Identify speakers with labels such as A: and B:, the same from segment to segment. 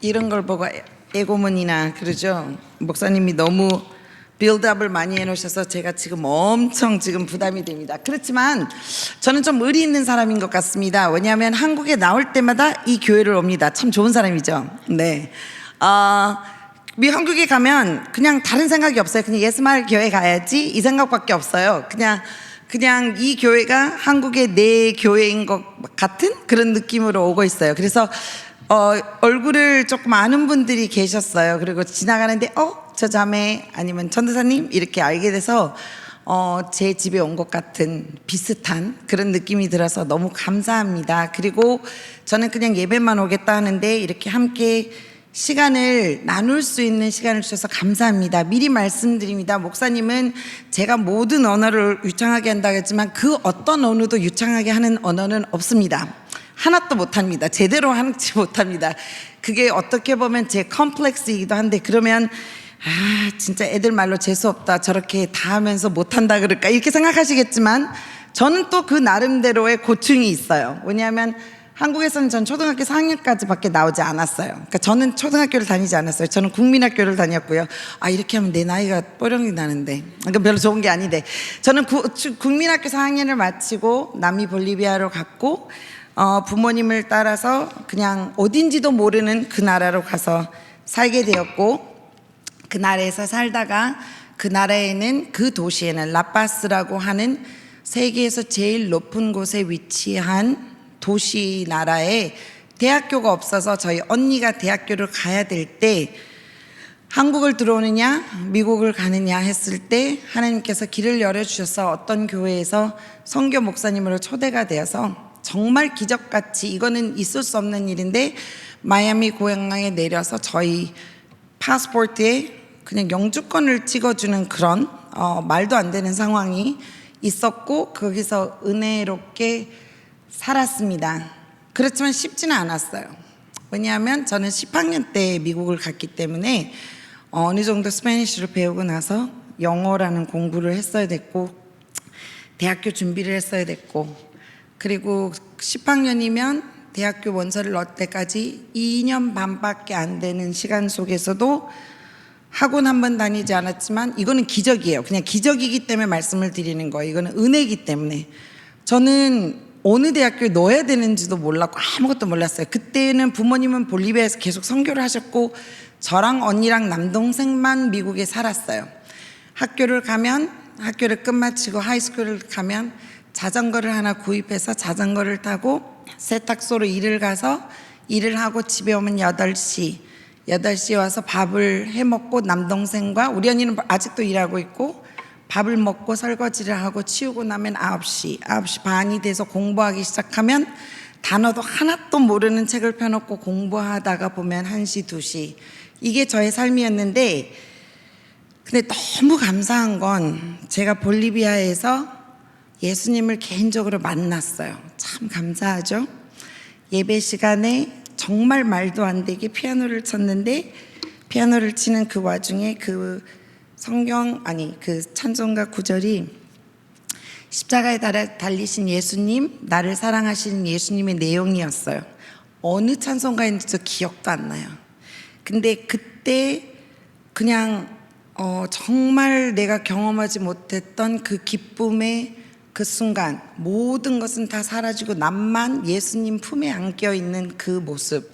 A: 이런 걸 보고 에고문이나 그러죠. 목사님이 너무 빌드업을 많이 해놓으셔서 제가 지금 엄청 부담이 됩니다. 그렇지만 저는 좀 의리 있는 사람인 것 같습니다. 왜냐하면 한국에 나올 때마다 이 교회를 옵니다. 참 좋은 사람이죠. 네. 한국에 가면 그냥 다른 생각이 없어요. 그냥 예스마을 교회 가야지 이 생각밖에 없어요. 그냥 이 교회가 한국의 내 교회인 것 같은 그런 느낌으로 오고 있어요. 그래서 얼굴을 조금 아는 분들이 계셨어요. 그리고 지나가는데 저 자매 아니면 전도사님 이렇게 알게 돼서 제 집에 온 것 같은 비슷한 그런 느낌이 들어서 너무 감사합니다. 그리고 저는 그냥 예배만 오겠다 하는데 이렇게 함께 시간을 나눌 수 있는 시간을 주셔서 감사합니다. 미리 말씀드립니다. 목사님은 제가 모든 언어를 유창하게 한다고 했지만 그 어떤 언어도 유창하게 하는 언어는 없습니다. 하나도 못합니다. 제대로 하지 못합니다. 그게 어떻게 보면 제 컴플렉스이기도 한데, 그러면 진짜 애들 말로 재수없다 저렇게 다 하면서 못한다 그럴까 이렇게 생각하시겠지만, 저는 또 그 나름대로의 고충이 있어요. 왜냐하면 한국에서는 전 초등학교 4학년까지 밖에 나오지 않았어요. 그러니까 저는 초등학교를 다니지 않았어요. 저는 국민학교를 다녔고요. 이렇게 하면 내 나이가 뽀령이 나는데, 그러니까 별로 좋은 게 아닌데, 저는 국민학교 4학년을 마치고 남미 볼리비아로 갔고 부모님을 따라서 그냥 어딘지도 모르는 그 나라로 가서 살게 되었고, 그 나라에서 살다가 그 나라에는, 그 도시에는 라파스라고 하는 세계에서 제일 높은 곳에 위치한 도시 나라에 대학교가 없어서 저희 언니가 대학교를 가야 될 때 한국을 들어오느냐 미국을 가느냐 했을 때 하나님께서 길을 열어주셔서 어떤 교회에서 선교 목사님으로 초대가 되어서 정말 기적같이, 이거는 있을 수 없는 일인데, 마이애미 공항에 내려서 저희 파스포트에 그냥 영주권을 찍어주는 그런 말도 안 되는 상황이 있었고, 거기서 은혜롭게 살았습니다. 그렇지만 쉽지는 않았어요. 왜냐하면 저는 10학년 때 미국을 갔기 때문에 어느 정도 스페니쉬를 배우고 나서 영어라는 공부를 했어야 됐고, 대학교 준비를 했어야 됐고, 그리고 10학년이면 대학교 원서를 넣을 때까지 2년 반밖에 안 되는 시간 속에서도 학원 한 번 다니지 않았지만, 이거는 기적이에요. 그냥 기적이기 때문에 말씀을 드리는 거예요. 이거는 은혜이기 때문에. 저는 어느 대학교에 넣어야 되는지도 몰랐고 아무것도 몰랐어요. 그때는 부모님은 볼리비아에서 계속 선교를 하셨고 저랑 언니랑 남동생만 미국에 살았어요. 학교를 끝마치고 하이스쿨을 가면 자전거를 하나 구입해서 자전거를 타고 세탁소로 일을 가서 일을 하고 집에 오면 8시에 와서 밥을 해먹고, 남동생과 우리 언니는 아직도 일하고 있고, 밥을 먹고 설거지를 하고 치우고 나면 9시 반이 돼서 공부하기 시작하면 단어도 하나도 모르는 책을 펴놓고 공부하다가 보면 1시, 2시. 이게 저의 삶이었는데, 근데 너무 감사한 건 제가 볼리비아에서 예수님을 개인적으로 만났어요. 참 감사하죠. 예배 시간에 정말 말도 안 되게 피아노를 쳤는데, 피아노를 치는 그 와중에 그 찬송가 구절이 십자가에 달리신 예수님, 나를 사랑하시는 예수님의 내용이었어요. 어느 찬송가인지 저 기억도 안 나요. 근데 그때 그냥 정말 내가 경험하지 못했던 그 기쁨의 그 순간, 모든 것은 다 사라지고 나만 예수님 품에 안겨 있는 그 모습,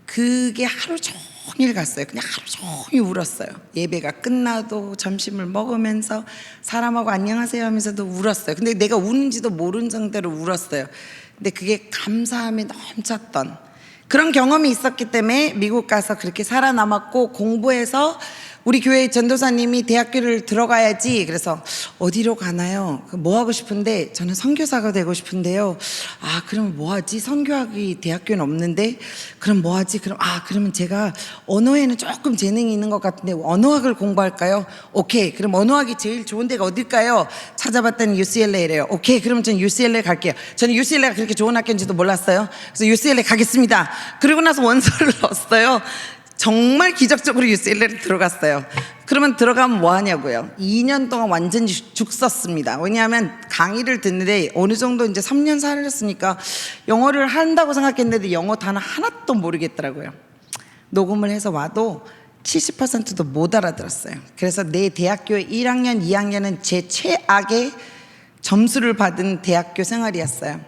A: 그게 하루 종일 갔어요. 그냥 하루 종일 울었어요. 예배가 끝나도 점심을 먹으면서 사람하고 안녕하세요 하면서도 울었어요. 근데 내가 우는지도 모른 상태로 울었어요. 근데 그게 감사함이 넘쳤던 그런 경험이 있었기 때문에 미국 가서 그렇게 살아남았고, 공부해서 우리 교회 전도사님이 대학교를 들어가야지, 그래서 어디로 가나요? 뭐 하고 싶은데, 저는 선교사가 되고 싶은데요. 그럼 뭐 하지? 선교학이 대학교는 없는데 그럼 뭐 하지? 그러면 제가 언어에는 조금 재능이 있는 것 같은데 언어학을 공부할까요? 오케이, 그럼 언어학이 제일 좋은 데가 어딜까요? 찾아봤더니 UCLA래요. 오케이, 그러면 저는 UCLA 갈게요. 저는 UCLA가 그렇게 좋은 학교인지도 몰랐어요. 그래서 UCLA 가겠습니다. 그리고 나서 원서를 넣었어요. 정말 기적적으로 UCLA를 들어갔어요. 그러면 들어가면 뭐 하냐고요? 2년 동안 완전히 죽 썼습니다. 왜냐하면 강의를 듣는데 어느 정도 이제 3년 살았으니까 영어를 한다고 생각했는데 영어 단어 하나도 모르겠더라고요. 녹음을 해서 와도 70%도 못 알아들었어요. 그래서 내 대학교의 1학년, 2학년은 제 최악의 점수를 받은 대학교 생활이었어요.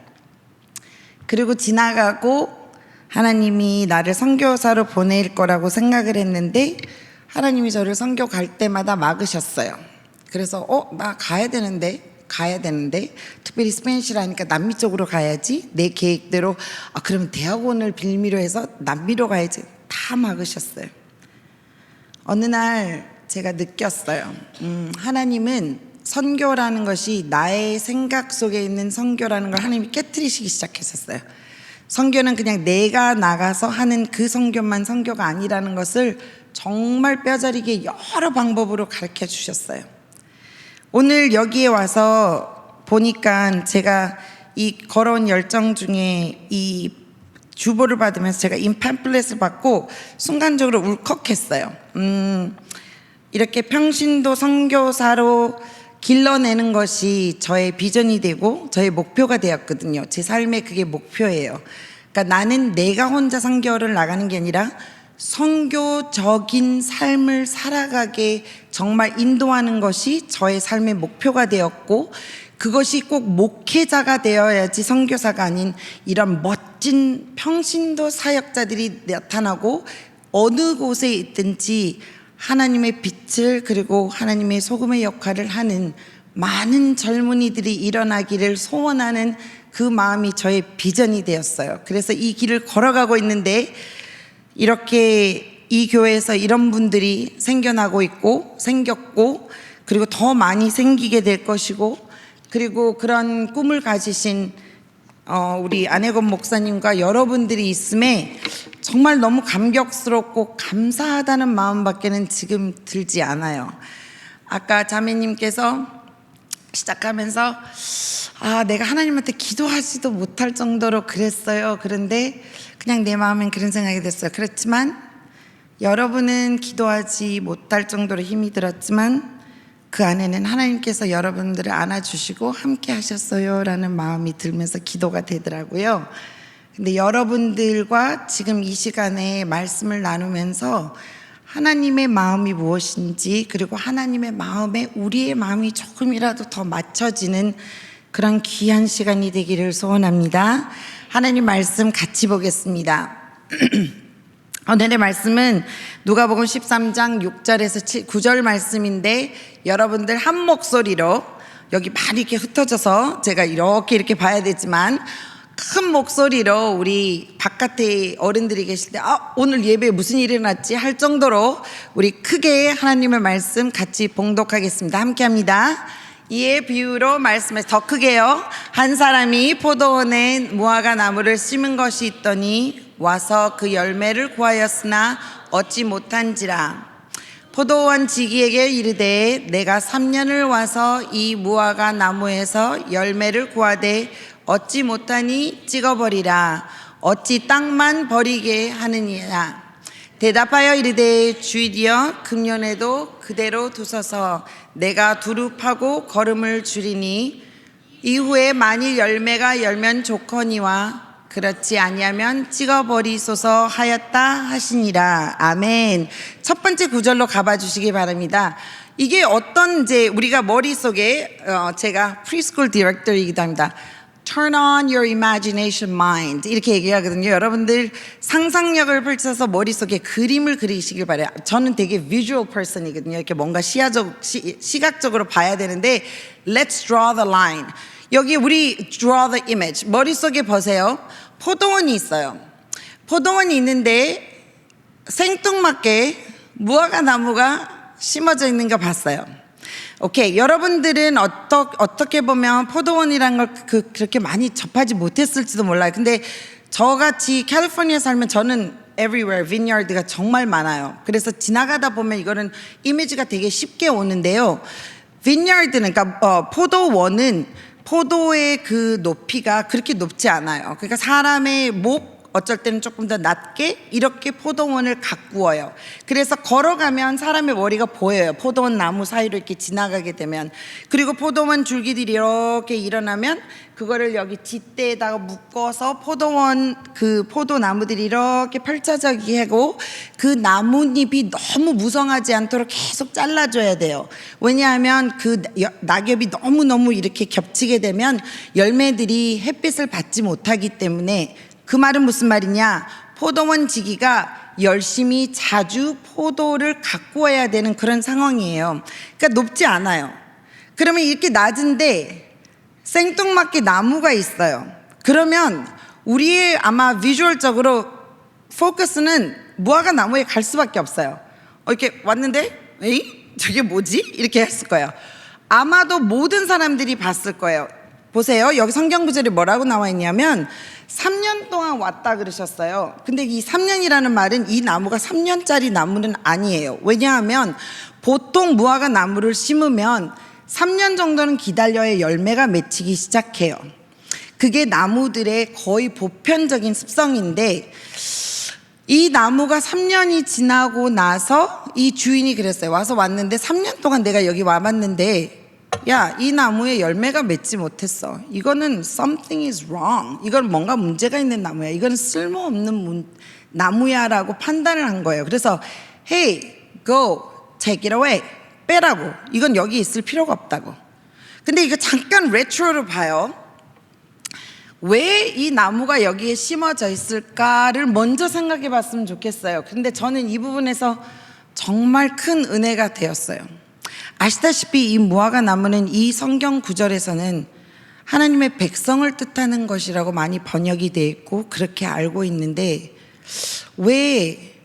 A: 그리고 지나가고 하나님이 나를 선교사로 보낼 거라고 생각을 했는데 하나님이 저를 선교 갈 때마다 막으셨어요. 그래서 나 가야 되는데 특별히 스페니쉬라니까 남미 쪽으로 가야지. 내 계획대로 그럼 대학원을 빌미로 해서 남미로 가야지. 다 막으셨어요. 어느 날 제가 느꼈어요. 하나님은 선교라는 것이 나의 생각 속에 있는 선교라는 걸 하나님이 깨트리시기 시작하셨어요. 선교는 그냥 내가 나가서 하는 그 선교만 선교가 아니라는 것을 정말 뼈저리게 여러 방법으로 가르쳐 주셨어요. 오늘 여기에 와서 보니까 제가 이 걸어온 열정 중에 이 주보를 받으면서 제가 팜플렛을 받고 순간적으로 울컥했어요. 이렇게 평신도 선교사로 길러내는 것이 저의 비전이 되고 저의 목표가 되었거든요. 제 삶의 그게 목표예요. 그러니까 나는 내가 혼자 선교를 나가는 게 아니라 선교적인 삶을 살아가게 정말 인도하는 것이 저의 삶의 목표가 되었고, 그것이 꼭 목회자가 되어야지 선교사가 아닌 이런 멋진 평신도 사역자들이 나타나고 어느 곳에 있든지 하나님의 빛을 그리고 하나님의 소금의 역할을 하는 많은 젊은이들이 일어나기를 소원하는 그 마음이 저의 비전이 되었어요. 그래서 이 길을 걸어가고 있는데 이렇게 이 교회에서 이런 분들이 생겨나고 있고 생겼고 그리고 더 많이 생기게 될 것이고, 그리고 그런 꿈을 가지신 우리 안혜건 목사님과 여러분들이 있음에 정말 너무 감격스럽고 감사하다는 마음밖에는 지금 들지 않아요. 아까 자매님께서 시작하면서 내가 하나님한테 기도하지도 못할 정도로 그랬어요. 그런데 그냥 내 마음엔 그런 생각이 됐어요. 그렇지만 여러분은 기도하지 못할 정도로 힘이 들었지만 그 안에는 하나님께서 여러분들을 안아주시고 함께 하셨어요 라는 마음이 들면서 기도가 되더라고요. 근데 여러분들과 지금 이 시간에 말씀을 나누면서 하나님의 마음이 무엇인지, 그리고 하나님의 마음에 우리의 마음이 조금이라도 더 맞춰지는 그런 귀한 시간이 되기를 소원합니다. 하나님 말씀 같이 보겠습니다. 오늘의 말씀은 누가복음 13장 6절에서 9절 말씀인데, 여러분들 한 목소리로, 여기 많이 이렇게 흩어져서 제가 이렇게 봐야 되지만 큰 목소리로 우리 바깥에 어른들이 계실 때 오늘 예배에 무슨 일이 일어났지 할 정도로 우리 크게 하나님의 말씀 같이 봉독하겠습니다. 함께 합니다. 이에 비유로 말씀해서 더 크게요. 한 사람이 포도원에 무화과 나무를 심은 것이 있더니 와서 그 열매를 구하였으나 얻지 못한지라. 포도원 지기에게 이르되 내가 3년을 와서 이 무화과 나무에서 열매를 구하되 얻지 못하니 찍어버리라. 어찌 땅만 버리게 하느니라. 대답하여 이르되 주이디여 금년에도 그대로 두소서. 내가 두릅하고 거름을 줄이니 이후에 만일 열매가 열면 좋거니와 그렇지 아니하면 찍어버리소서 하였다 하시니라. 아멘. 첫 번째 구절로 가봐 주시기 바랍니다. 이게 어떤 이제 우리가 머릿속에 제가 프리스쿨 디렉터이기도 합니다. Turn on your imagination mind 이렇게 얘기하거든요. 여러분들 상상력을 펼쳐서 머릿속에 그림을 그리시길 바래요. 저는 되게 visual person이거든요. 이렇게 뭔가 시각적으로 봐야 되는데 Let's draw the line. 여기 우리 draw the image. 머릿속에 보세요. 포도원이 있어요. 포도원이 있는데 생뚱맞게 무화과 나무가 심어져 있는 거 봤어요. 오케이. 여러분들은 어떻게 보면 포도원이라는 걸 그렇게 많이 접하지 못했을지도 몰라요. 근데 저같이 캘리포니아에 살면 저는 everywhere vineyard가 정말 많아요. 그래서 지나가다 보면 이거는 이미지가 되게 쉽게 오는데요. vineyard는 그러니까 포도원은 포도의 그 높이가 그렇게 높지 않아요. 그러니까 사람의 목 어쩔 때는 조금 더 낮게 이렇게 포도원을 가꾸어요. 그래서 걸어가면 사람의 머리가 보여요. 포도원 나무 사이로 이렇게 지나가게 되면. 그리고 포도원 줄기들이 이렇게 일어나면 그거를 여기 뒷대에다가 묶어서 포도원 그 포도나무들이 이렇게 펼쳐지게 하고 그 나뭇잎이 너무 무성하지 않도록 계속 잘라줘야 돼요. 왜냐하면 그 낙엽이 너무너무 이렇게 겹치게 되면 열매들이 햇빛을 받지 못하기 때문에. 그 말은 무슨 말이냐? 포도원 지기가 열심히 자주 포도를 가꾸어야 되는 그런 상황이에요. 그러니까 높지 않아요. 그러면 이렇게 낮은데 생뚱맞게 나무가 있어요. 그러면 우리의 아마 비주얼적으로 포커스는 무화과 나무에 갈 수밖에 없어요. 이렇게 왔는데 에이? 저게 뭐지? 이렇게 했을 거예요. 아마도 모든 사람들이 봤을 거예요. 보세요. 여기 성경 구절에 뭐라고 나와 있냐면 3년 동안 왔다 그러셨어요. 근데 이 3년이라는 말은 이 나무가 3년짜리 나무는 아니에요. 왜냐하면 보통 무화과 나무를 심으면 3년 정도는 기다려야 열매가 맺히기 시작해요. 그게 나무들의 거의 보편적인 습성인데 이 나무가 3년이 지나고 나서 이 주인이 그랬어요. 와서 왔는데 3년 동안 내가 여기 와봤는데 야, 이 나무에 열매가 맺지 못했어. 이거는 something is wrong. 이건 뭔가 문제가 있는 나무야. 이건 쓸모없는 나무야 라고 판단을 한 거예요. 그래서 hey, go, take it away. 빼라고. 이건 여기 있을 필요가 없다고. 근데 이거 잠깐 레트로로 봐요. 왜 이 나무가 여기에 심어져 있을까를 먼저 생각해 봤으면 좋겠어요. 근데 저는 이 부분에서 정말 큰 은혜가 되었어요. 아시다시피 이 무화과 나무는 이 성경 구절에서는 하나님의 백성을 뜻하는 것이라고 많이 번역이 되어 있고 그렇게 알고 있는데 왜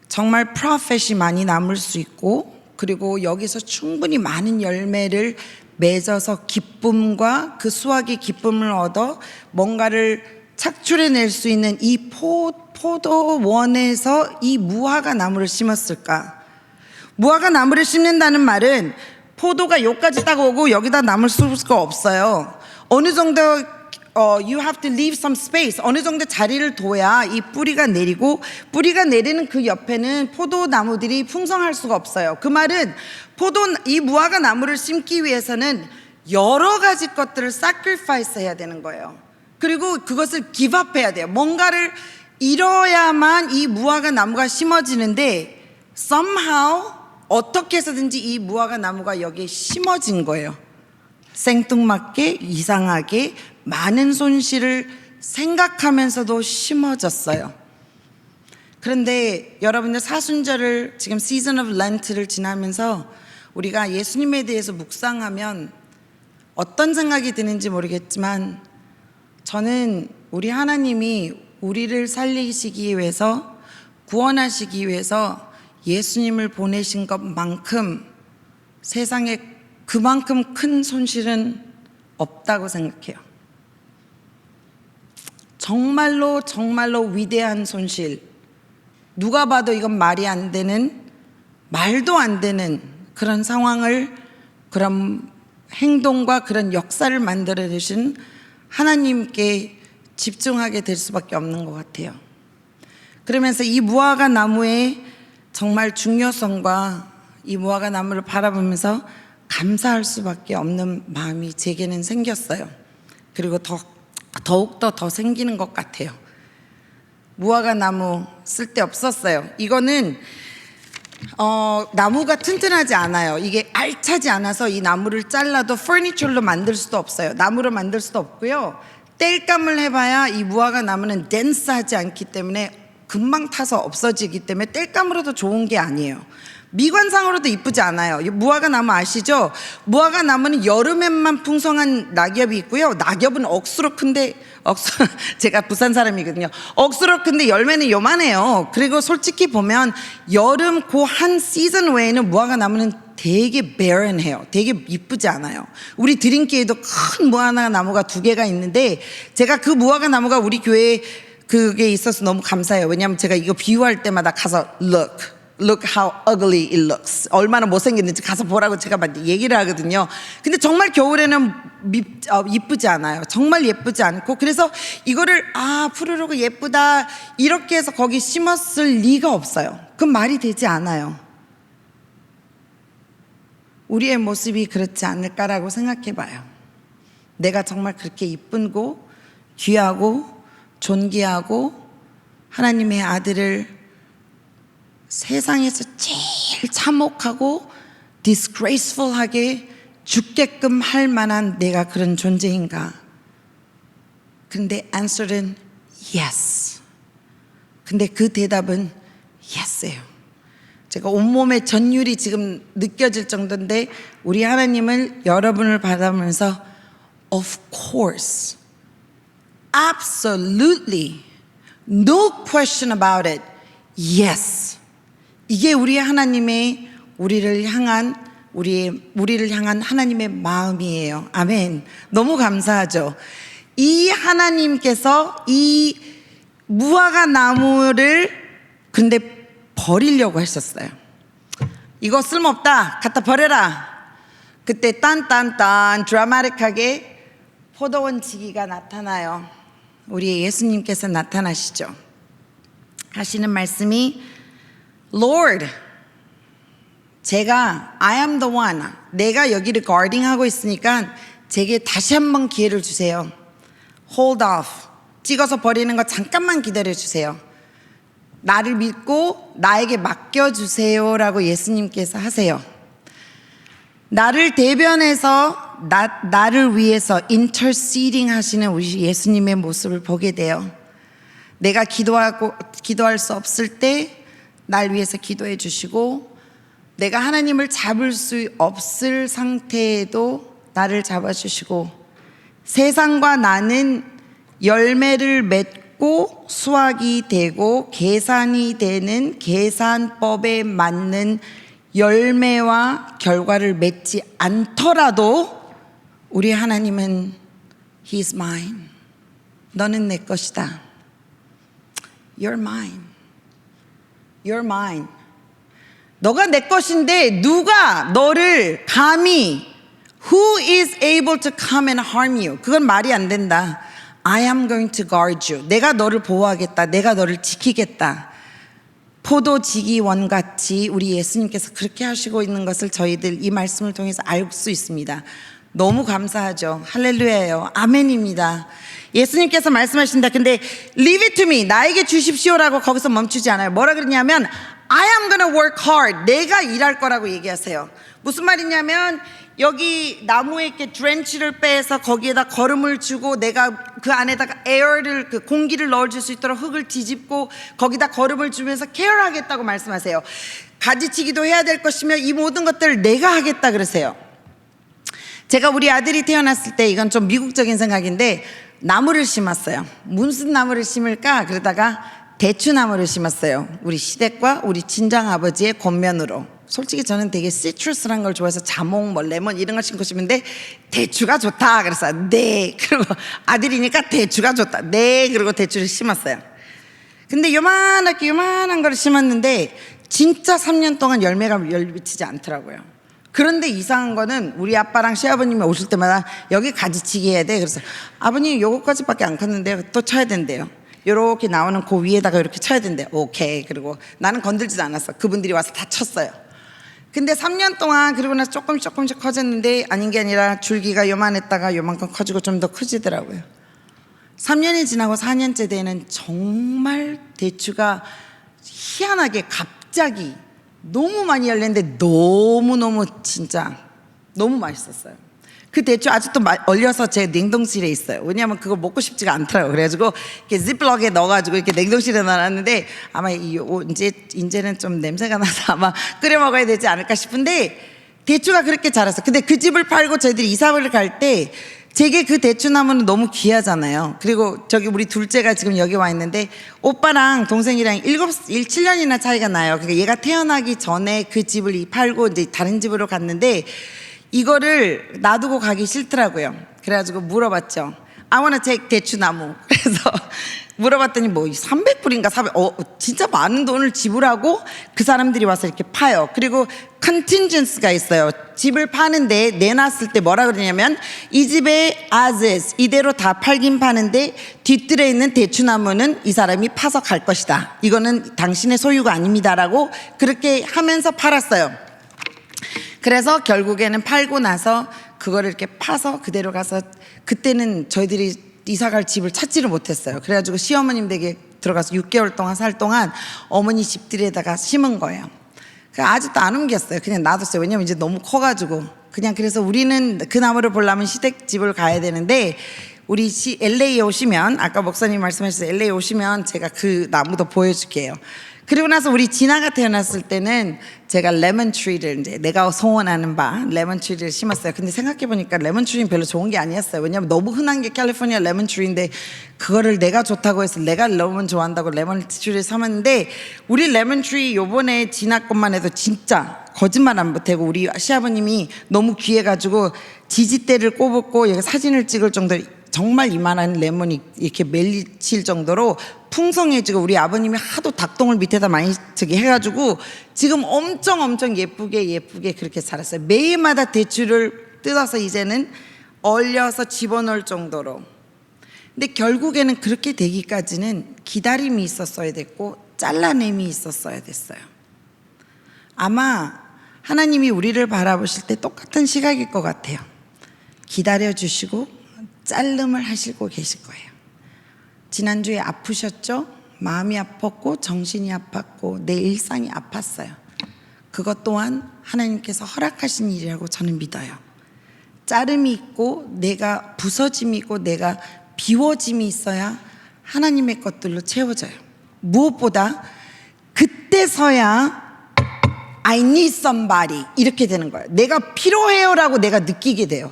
A: 정말 프로펫이 많이 남을 수 있고 그리고 여기서 충분히 많은 열매를 맺어서 기쁨과 그 수확의 기쁨을 얻어 뭔가를 착출해낼 수 있는 이 포도원에서 이 무화과 나무를 심었을까? 무화과 나무를 심는다는 말은 포도가 여기까지 딱 오고 여기다 남을 수가 없어요. 어느 정도 you have to leave some space. 어느 정도 자리를 둬야 이 뿌리가 내리고 뿌리가 내리는 그 옆에는 포도나무들이 풍성할 수가 없어요. 그 말은 이 무화과 나무를 심기 위해서는 여러 가지 것들을 sacrifice 해야 되는 거예요. 그리고 그것을 give up 해야 돼요. 뭔가를 잃어야만 이 무화과 나무가 심어지는데 somehow 어떻게 해서든지 이 무화과 나무가 여기에 심어진 거예요. 생뚱맞게 이상하게 많은 손실을 생각하면서도 심어졌어요. 그런데 여러분들 사순절을 지금 시즌 오브 렌트를 지나면서 우리가 예수님에 대해서 묵상하면 어떤 생각이 드는지 모르겠지만 저는 우리 하나님이 우리를 살리시기 위해서 구원하시기 위해서 예수님을 보내신 것만큼 세상에 그만큼 큰 손실은 없다고 생각해요. 정말로 정말로 위대한 손실. 누가 봐도 이건 말이 안 되는, 말도 안 되는 그런 상황을, 그런 행동과 그런 역사를 만들어내신 하나님께 집중하게 될 수밖에 없는 것 같아요. 그러면서 이 무화과 나무의 정말 중요성과 이 무화과 나무를 바라보면서 감사할 수밖에 없는 마음이 제게는 생겼어요. 그리고 더욱더 더 생기는 것 같아요. 무화과 나무 쓸데없었어요. 이거는 나무가 튼튼하지 않아요. 이게 알차지 않아서 이 나무를 잘라도 퍼니처로 만들 수도 없어요. 나무로 만들 수도 없고요. 땔감을 해봐야 이 무화과 나무는 덴스하지 않기 때문에 금방 타서 없어지기 때문에 땔감으로도 좋은 게 아니에요. 미관상으로도 이쁘지 않아요. 무화과 나무 아시죠? 무화과 나무는 여름에만 풍성한 낙엽이 있고요. 낙엽은 억수로 큰데 제가 부산 사람이거든요. 억수로 큰데 열매는 요만해요. 그리고 솔직히 보면 여름 그 한 시즌 외에는 무화과 나무는 되게 barren해요. 되게 이쁘지 않아요. 우리 드림기에도 큰 무화과 나무가 2개가 있는데 제가 그 무화과 나무가 우리 교회에 그게 있어서 너무 감사해요. 왜냐하면 제가 이거 비유할 때마다 가서 look, Look how ugly it looks. 얼마나 못생겼는지 가서 보라고 제가 막 얘기를 하거든요. 근데 정말 겨울에는 이쁘지 않아요. 정말 예쁘지 않고, 그래서 이거를 푸르르고 예쁘다 이렇게 해서 거기 심었을 리가 없어요. 그건 말이 되지 않아요. 우리의 모습이 그렇지 않을까라고 생각해 봐요. 내가 정말 그렇게 이쁜고 귀하고 존귀하고 하나님의 아들을 세상에서 제일 참혹하고 disgraceful하게 죽게끔 할 만한 내가 그런 존재인가? 근데 answer는 yes. 근데 그 대답은 yes예요. 제가 온몸에 전율이 지금 느껴질 정도인데 우리 하나님을 여러분을 바라보면서 of course, absolutely, no question about it, yes. 이게 우리 하나님의 우리를 향한 하나님의 마음이에요. 아멘. 너무 감사하죠. 이 하나님께서 이 무화과 나무를 근데 버리려고 하셨어요. 이거 쓸모없다. 갖다 버려라. 그때 딴딴딴 드라마틱하게 포도원 지기가 나타나요. 우리 예수님께서 나타나시죠. 하시는 말씀이 Lord, 제가 I am the one, 내가 여기를 guarding하고 있으니까 제게 다시 한번 기회를 주세요. Hold off, 찍어서 버리는 거 잠깐만 기다려주세요. 나를 믿고 나에게 맡겨주세요 라고 예수님께서 하세요. 나를 대변해서 나를 위해서 interceding 하시는 우리 예수님의 모습을 보게 돼요. 내가 기도할 수 없을 때 날 위해서 기도해 주시고, 내가 하나님을 잡을 수 없을 상태에도 나를 잡아주시고, 세상과 나는 열매를 맺고 수확이 되고 계산이 되는 계산법에 맞는 열매와 결과를 맺지 않더라도 우리 하나님은 He is mine. 너는 내 것이다. You're mine. You're mine. 너가 내 것인데 누가 너를 감히 Who is able to come and harm you? 그건 말이 안 된다. I am going to guard you. 내가 너를 보호하겠다. 내가 너를 지키겠다. 포도지기원 같이 우리 예수님께서 그렇게 하시고 있는 것을 저희들 이 말씀을 통해서 알 수 있습니다. 너무 감사하죠. 할렐루야예요. 아멘입니다. 예수님께서 말씀하신다. 근데 leave it to me, 나에게 주십시오라고 거기서 멈추지 않아요. 뭐라 그러냐면 I am gonna work hard, 내가 일할 거라고 얘기하세요. 무슨 말이냐면 여기 나무에 이렇게 드렌치를 빼서 거기에다 거름을 주고 내가 그 안에다가 에어를 그 공기를 넣어줄 수 있도록 흙을 뒤집고 거기다 거름을 주면서 케어하겠다고 말씀하세요. 가지치기도 해야 될 것이며 이 모든 것들을 내가 하겠다 그러세요. 제가 우리 아들이 태어났을 때, 이건 좀 미국적인 생각인데, 나무를 심었어요. 무슨 나무를 심을까? 그러다가 대추나무를 심었어요. 우리 시댁과 우리 친정아버지의 권면으로. 솔직히 저는 되게 시트러스란 걸 좋아해서 자몽, 뭐 레몬 이런 걸 심고 싶은데 대추가 좋다 그래서 네, 그리고 아들이니까 대추가 좋다, 네, 그리고 대추를 심었어요. 근데 요만한 걸 심었는데 진짜 3년 동안 열매가 미치지 않더라고요. 그런데 이상한 거는 우리 아빠랑 시아버님이 오실 때마다 여기 가지치기 해야 돼. 그래서 아버님 요거까지밖에 안 컸는데 또 쳐야 된대요. 요렇게 나오는 그 위에다가 이렇게 쳐야 된대. 오케이. 그리고 나는 건들지도 않았어. 그분들이 와서 다 쳤어요. 근데 3년 동안 그리고 나서 조금씩 커졌는데 아닌 게 아니라 줄기가 요만했다가 요만큼 커지고 좀 더 커지더라고요. 3년이 지나고 4년째 되는 정말 대추가 희한하게 갑자기 너무 많이 열렸는데 너무너무 진짜 너무 맛있었어요. 그 대추 아직도 얼려서 제 냉동실에 있어요. 왜냐하면 그거 먹고 싶지가 않더라고요. 그래가지고 이렇게 지플럭에 넣어가지고 이렇게 냉동실에 넣어놨는데 아마 이제는 좀 냄새가 나서 아마 끓여 먹어야 되지 않을까 싶은데 대추가 그렇게 자랐어. 근데 그 집을 팔고 저희들이 이사를 갈 때 제게 그 대추나무는 너무 귀하잖아요. 그리고 저기 우리 둘째가 지금 여기 와 있는데 오빠랑 동생이랑 7년이나 차이가 나요. 그러니까 얘가 태어나기 전에 그 집을 팔고 이제 다른 집으로 갔는데 이거를 놔두고 가기 싫더라고요. 그래가지고 물어봤죠. I wanna take 대추나무. 그래서 물어봤더니 뭐 300불인가 400, 진짜 많은 돈을 지불하고 그 사람들이 와서 이렇게 파요. 그리고 contingency가 있어요. 집을 파는데 내놨을 때 뭐라 그러냐면 이 집에 as is 이대로 다 팔긴 파는데 뒤뜰에 있는 대추나무는 이 사람이 파서 갈 것이다. 이거는 당신의 소유가 아닙니다라고 그렇게 하면서 팔았어요. 그래서 결국에는 팔고 나서 그거를 이렇게 파서 그대로 가서 그때는 저희들이 이사갈 집을 찾지를 못했어요. 그래가지고 시어머님 댁에 들어가서 6개월 동안 살 동안 어머니 집들에다가 심은 거예요. 아직도 안 옮겼어요. 그냥 놔뒀어요. 왜냐면 이제 너무 커가지고. 그냥 그래서 우리는 그 나무를 보려면 시댁집을 가야 되는데 우리 LA에 오시면 아까 목사님 말씀하셨어요. LA에 오시면 제가 그 나무도 보여줄게요. 그리고 나서 우리 진아가 태어났을 때는 제가 레몬트리를 이제 내가 소원하는 바 레몬트리를 심었어요. 근데 생각해보니까 레몬트리는 별로 좋은 게 아니었어요. 왜냐면 너무 흔한 게 캘리포니아 레몬트리인데 그거를 내가 좋다고 해서 내가 레몬 좋아한다고 레몬트리를 심었는데 우리 레몬트리 요번에 진아 것만 해도 진짜 거짓말 안 못하고 우리 시아버님이 너무 귀해가지고 지지대를 꼽았고 여기 사진을 찍을 정도로 정말 이만한 레몬이 이렇게 멜리칠 정도로 풍성해지고 우리 아버님이 하도 닭똥을 밑에다 많이 저기 해가지고 지금 엄청 예쁘게 그렇게 자랐어요. 매일마다 대추를 뜯어서 이제는 얼려서 집어넣을 정도로. 근데 결국에는 그렇게 되기까지는 기다림이 있었어야 됐고 잘라냄이 있었어야 됐어요. 아마 하나님이 우리를 바라보실 때 똑같은 시각일 것 같아요. 기다려주시고 짤름을 하시고 계실 거예요. 지난주에 아프셨죠? 마음이 아팠고 정신이 아팠고 내 일상이 아팠어요. 그것 또한 하나님께서 허락하신 일이라고 저는 믿어요. 짜름이 있고 내가 부서짐이 있고 내가 비워짐이 있어야 하나님의 것들로 채워져요. 무엇보다 그때서야 I need somebody 이렇게 되는 거예요. 내가 필요해요라고 내가 느끼게 돼요.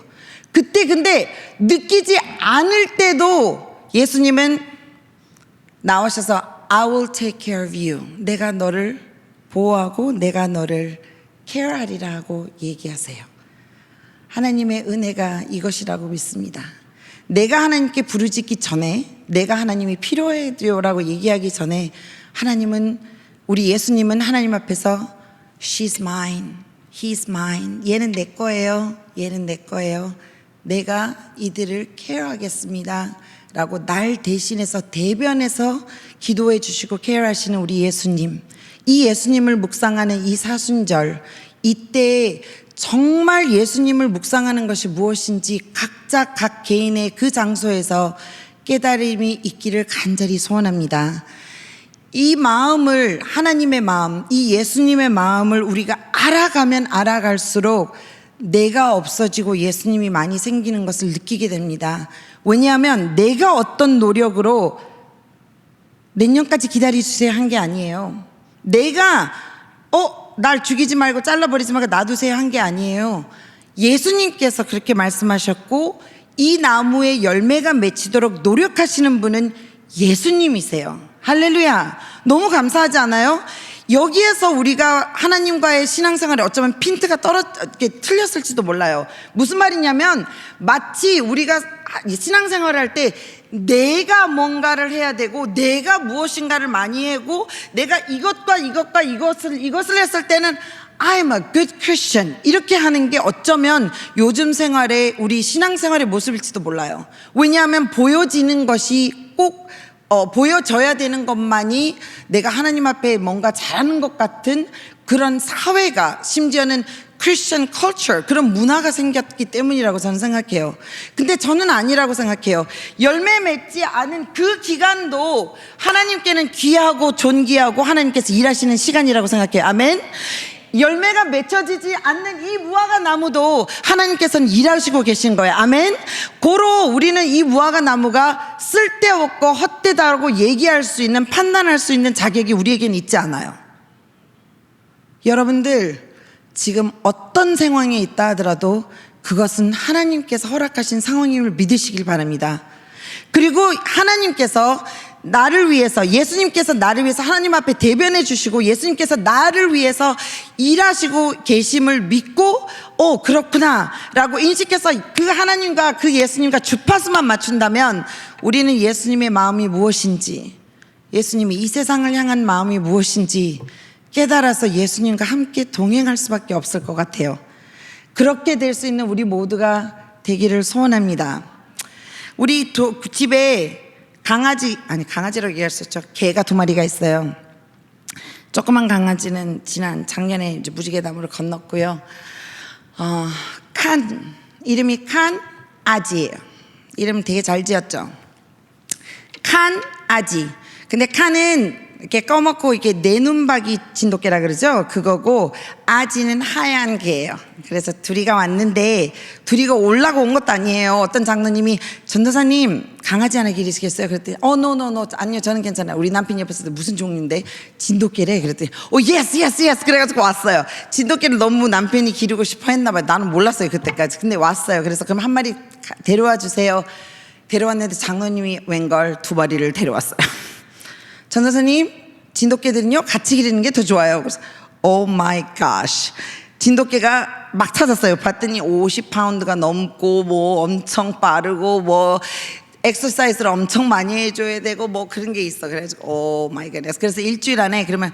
A: 그때 근데 느끼지 않을 때도 예수님은 나오셔서 I will take care of you. 내가 너를 보호하고 내가 너를 케어하리라고 얘기하세요. 하나님의 은혜가 이것이라고 믿습니다. 내가 하나님께 부르짖기 전에 내가 하나님이 필요해요라고 얘기하기 전에 하나님은 우리 예수님은 하나님 앞에서 She's mine, He's mine. 얘는 내 거예요. 얘는 내 거예요. 내가 이들을 케어하겠습니다 라고 날 대신해서 대변해서 기도해 주시고 케어하시는 우리 예수님, 이 예수님을 묵상하는 이 사순절, 이때 정말 예수님을 묵상하는 것이 무엇인지 각자 각 개인의 그 장소에서 깨달음이 있기를 간절히 소원합니다. 이 마음을, 하나님의 마음, 이 예수님의 마음을 우리가 알아가면 알아갈수록 내가 없어지고 예수님이 많이 생기는 것을 느끼게 됩니다. 왜냐하면 내가 어떤 노력으로 내년까지 기다려주세요 한 게 아니에요. 내가 날 죽이지 말고 잘라버리지 말고 놔두세요 한 게 아니에요. 예수님께서 그렇게 말씀하셨고 이 나무에 열매가 맺히도록 노력하시는 분은 예수님이세요. 할렐루야. 너무 감사하지 않아요? 여기에서 우리가 하나님과의 신앙생활에 어쩌면 핀트가 틀렸을지도 몰라요. 무슨 말이냐면 마치 우리가 신앙생활을 할 때 내가 뭔가를 해야 되고 내가 무엇인가를 많이 하고 내가 이것과 이것을 했을 때는 I'm a good Christian 이렇게 하는 게 어쩌면 요즘 생활에 우리 신앙생활의 모습일지도 몰라요. 왜냐하면 보여지는 것이 꼭 보여져야 되는 것만이 내가 하나님 앞에 뭔가 잘하는 것 같은 그런 사회가 심지어는 크리스천 컬처 그런 문화가 생겼기 때문이라고 저는 생각해요. 근데 저는 아니라고 생각해요. 열매 맺지 않은 그 기간도 하나님께는 귀하고 존귀하고 하나님께서 일하시는 시간이라고 생각해요. 아멘. 열매가 맺혀지지 않는 이 무화과 나무도 하나님께서는 일하시고 계신 거예요. 아멘. 고로 우리는 이 무화과 나무가 쓸데없고 헛되다고 얘기할 수 있는 판단할 수 있는 자격이 우리에게는 있지 않아요. 여러분들 지금 어떤 상황에 있다 하더라도 그것은 하나님께서 허락하신 상황임을 믿으시길 바랍니다. 그리고 하나님께서 나를 위해서, 예수님께서 나를 위해서 하나님 앞에 대변해 주시고 예수님께서 나를 위해서 일하시고 계심을 믿고 그렇구나 라고 인식해서 그 하나님과 그 예수님과 주파수만 맞춘다면 우리는 예수님의 마음이 무엇인지, 예수님이 이 세상을 향한 마음이 무엇인지 깨달아서 예수님과 함께 동행할 수밖에 없을 것 같아요. 그렇게 될 수 있는 우리 모두가 되기를 소원합니다. 우리 집에 강아지라고 얘기할 수 있죠. 개가 2마리가 있어요. 조그만 강아지는 작년에 이제 무지개나무를 건넜고요. 이름이 칸 아지예요. 이름 되게 잘 지었죠. 칸 아지. 근데 칸은 이렇게 검었고 이렇게 내눈박이 진돗개라 그러죠. 그거고 아지는 하얀 개예요. 그래서 둘이가 왔는데 둘이가 올라고 온 것도 아니에요. 어떤 장로님이 전도사님 강아지 하나 기르시겠어요? 그랬더니 노 아니요 저는 괜찮아요. 우리 남편이 옆에서 무슨 종류인데 진돗개래. 그랬더니 예스 그래가지고 왔어요. 진돗개를 너무 남편이 기르고 싶어 했나 봐요. 나는 몰랐어요 그때까지. 근데 왔어요. 그래서 그럼 한 마리 데려와 주세요. 데려왔는데 장로님이 웬걸 2마리를 데려왔어요. 전도사님 진돗개들은요 같이 기르는 게 더 좋아요. 그래서 오 마이 갓, 진돗개가 막 찾았어요. 봤더니 50파운드가 넘고 뭐 엄청 빠르고 뭐 엑서사이즈를 엄청 많이 해줘야 되고 뭐 그런 게 있어. 그래가지고 오 마이 갓. 그래서 일주일 안에 그러면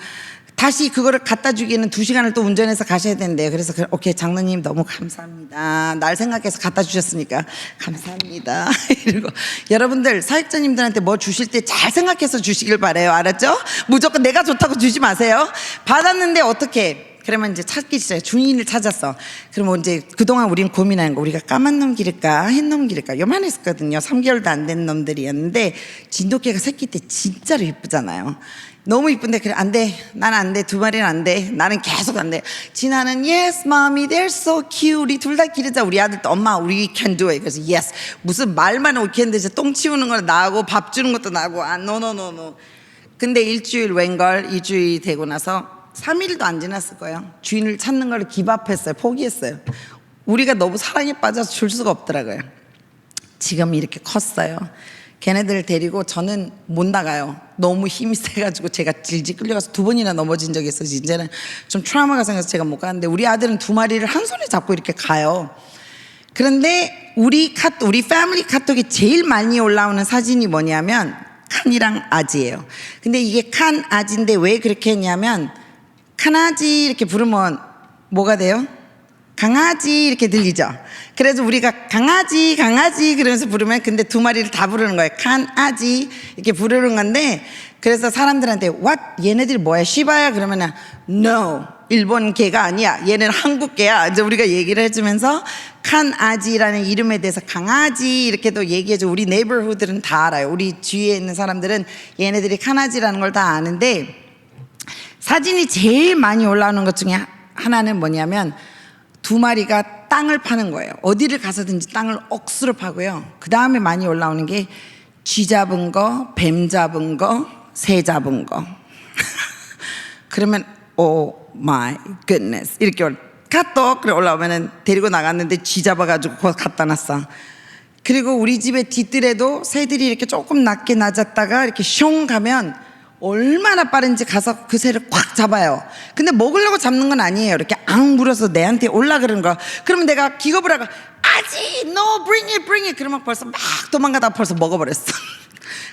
A: 다시 그거를 갖다 주기에는 2시간을 또 운전해서 가셔야 된대요. 그래서 오케이 장로님 너무 감사합니다. 날 생각해서 갖다 주셨으니까 감사합니다. 이러고 여러분들 사역자님들한테 뭐 주실 때 잘 생각해서 주시길 바래요. 알았죠? 무조건 내가 좋다고 주지 마세요. 받았는데 어떻게? 그러면 이제 찾기 시작해. 주인을 찾았어. 그러면 이제 그동안 우린 고민하는 거, 우리가 까만 놈 기를까 흰 놈 기를까 요만했었거든요. 3개월도 안 된 놈들이었는데 진돗개가 새끼 때 진짜로 이쁘잖아요. 너무 이쁜데 그래 안 돼. 난 안 돼. 2마리는 안 돼. 나는 계속 안 돼. 진아는 yes mommy they're so cute. 우리 둘 다 기르자. 우리 아들도 엄마 we can do it. 그래서 yes. 무슨 말만 오케이 했는데 이제 똥 치우는 거 나하고 밥 주는 것도 나하고 no. 근데 일주일 웬걸 2주일 되고 나서 3일도 안 지났을 거예요. 주인을 찾는 걸 기밥했어요. 포기했어요. 우리가 너무 사랑에 빠져서 줄 수가 없더라고요. 지금 이렇게 컸어요. 걔네들 데리고 저는 못 나가요. 너무 힘이 세가지고 제가 질질 끌려가서 2번이나 넘어진 적이 있어서 이제는 좀 트라우마가 생겨서 제가 못 가는데 우리 아들은 2마리를 한 손에 잡고 이렇게 가요. 그런데 우리 패밀리 카톡이 제일 많이 올라오는 사진이 뭐냐면 칸이랑 아지예요. 근데 이게 칸 아지인데 왜 그렇게 했냐면 칸아지 이렇게 부르면 뭐가 돼요? 강아지 이렇게 들리죠. 그래서 우리가 강아지 그러면서 부르면 근데 2마리를 다 부르는 거예요. 칸아지 이렇게 부르는 건데 그래서 사람들한테 what? 얘네들이 뭐야? 시바야? 그러면은 no 일본 개가 아니야. 얘는 한국 개야. 이제 우리가 얘기를 해주면서 칸아지라는 이름에 대해서 강아지 이렇게도 얘기해줘. 우리 네이버후드는 다 알아요. 우리 주위에 있는 사람들은 얘네들이 칸아지라는 걸 다 아는데 사진이 제일 많이 올라오는 것 중에 하나는 뭐냐면 2마리가 땅을 파는 거예요. 어디를 가서든지 땅을 억수로 파고요. 그 다음에 많이 올라오는 게 쥐 잡은 거, 뱀 잡은 거, 새 잡은 거. 그러면 오 마이 굿네스 이렇게 카톡 올라오면은 데리고 나갔는데 쥐 잡아가지고 그거 갖다 놨어. 그리고 우리 집에 뒤뜰에도 새들이 이렇게 조금 낮게 낮았다가 이렇게 숑 가면 얼마나 빠른지 가서 그 새를 꽉 잡아요. 근데 먹으려고 잡는 건 아니에요. 이렇게 앙 물어서 내한테 올라 그러는 거. 그러면 내가 기겁을 하고 아지 no bring it 그러면 벌써 막 도망가다가 벌써 먹어버렸어.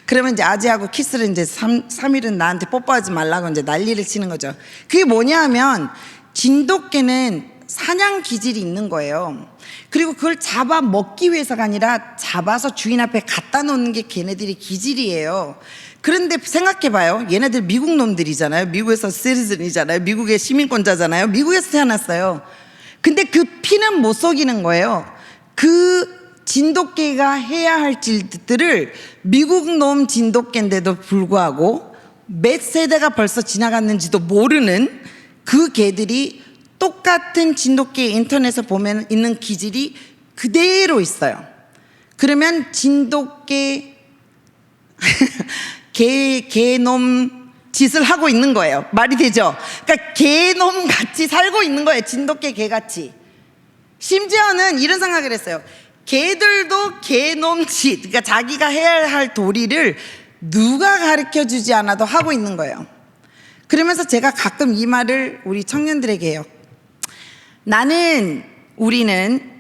A: 그러면 이제 아지하고 키스를 이제 3일은 나한테 뽀뽀하지 말라고 이제 난리를 치는 거죠. 그게 뭐냐 하면 진돗개는 사냥 기질이 있는 거예요. 그리고 그걸 잡아 먹기 위해서가 아니라 잡아서 주인 앞에 갖다 놓는 게 걔네들이 기질이에요. 그런데 생각해봐요. 얘네들 미국 놈들이잖아요. 미국에서 시티즌이잖아요. 미국의 시민권자잖아요. 미국에서 태어났어요. 근데 그 피는 못 속이는 거예요. 그 진돗개가 해야 할 짓들을 미국 놈 진돗개인데도 불구하고 몇 세대가 벌써 지나갔는지도 모르는 그 개들이 똑같은 진돗개 인터넷에 보면 있는 기질이 그대로 있어요. 그러면 진돗개 개놈 짓을 하고 있는 거예요. 말이 되죠? 그러니까 개놈 같이 살고 있는 거예요. 진돗개 개같이. 심지어는 이런 생각을 했어요. 개들도 개놈 짓, 그러니까 자기가 해야 할 도리를 누가 가르쳐주지 않아도 하고 있는 거예요. 그러면서 제가 가끔 이 말을 우리 청년들에게 해요. 우리는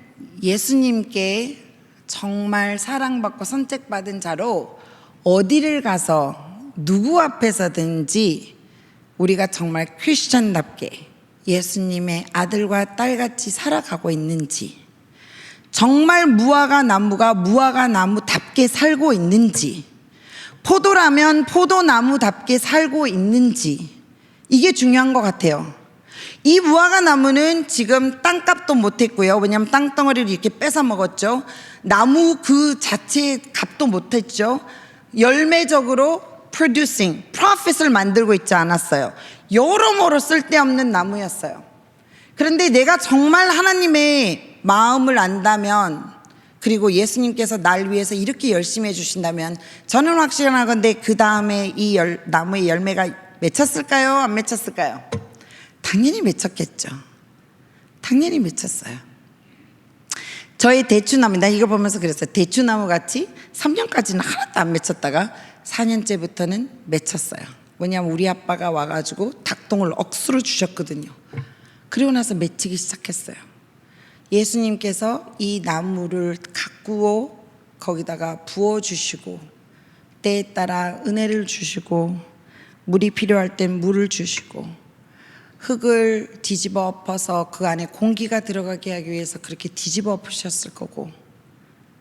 A: 예수님께 정말 사랑받고 선택받은 자로 어디를 가서 누구 앞에서든지 우리가 정말 크리스천답게 예수님의 아들과 딸같이 살아가고 있는지, 정말 무화과 나무가 무화과 나무답게 살고 있는지, 포도라면 포도나무답게 살고 있는지, 이게 중요한 것 같아요. 이 무화과 나무는 지금 땅값도 못했고요. 왜냐하면 땅덩어리를 이렇게 뺏어 먹었죠. 나무 그 자체의 값도 못했죠. 열매적으로 producing, profit을 만들고 있지 않았어요. 여러모로 쓸데없는 나무였어요. 그런데 내가 정말 하나님의 마음을 안다면, 그리고 예수님께서 날 위해서 이렇게 열심히 해주신다면, 저는 확신하건대 그 다음에 이 나무의 열매가 맺혔을까요? 안 맺혔을까요? 당연히 맺혔겠죠. 당연히 맺혔어요. 저의 대추나무, 나 이거 보면서 그랬어요. 대추나무 같이 3년까지는 하나도 안 맺혔다가 4년째부터는 맺혔어요. 왜냐하면 우리 아빠가 와가지고 닭똥을 억수로 주셨거든요. 그리고 나서 맺히기 시작했어요. 예수님께서 이 나무를 가꾸어 거기다가 부어주시고, 때에 따라 은혜를 주시고, 물이 필요할 땐 물을 주시고, 흙을 뒤집어 엎어서 그 안에 공기가 들어가게 하기 위해서 그렇게 뒤집어 엎으셨을 거고,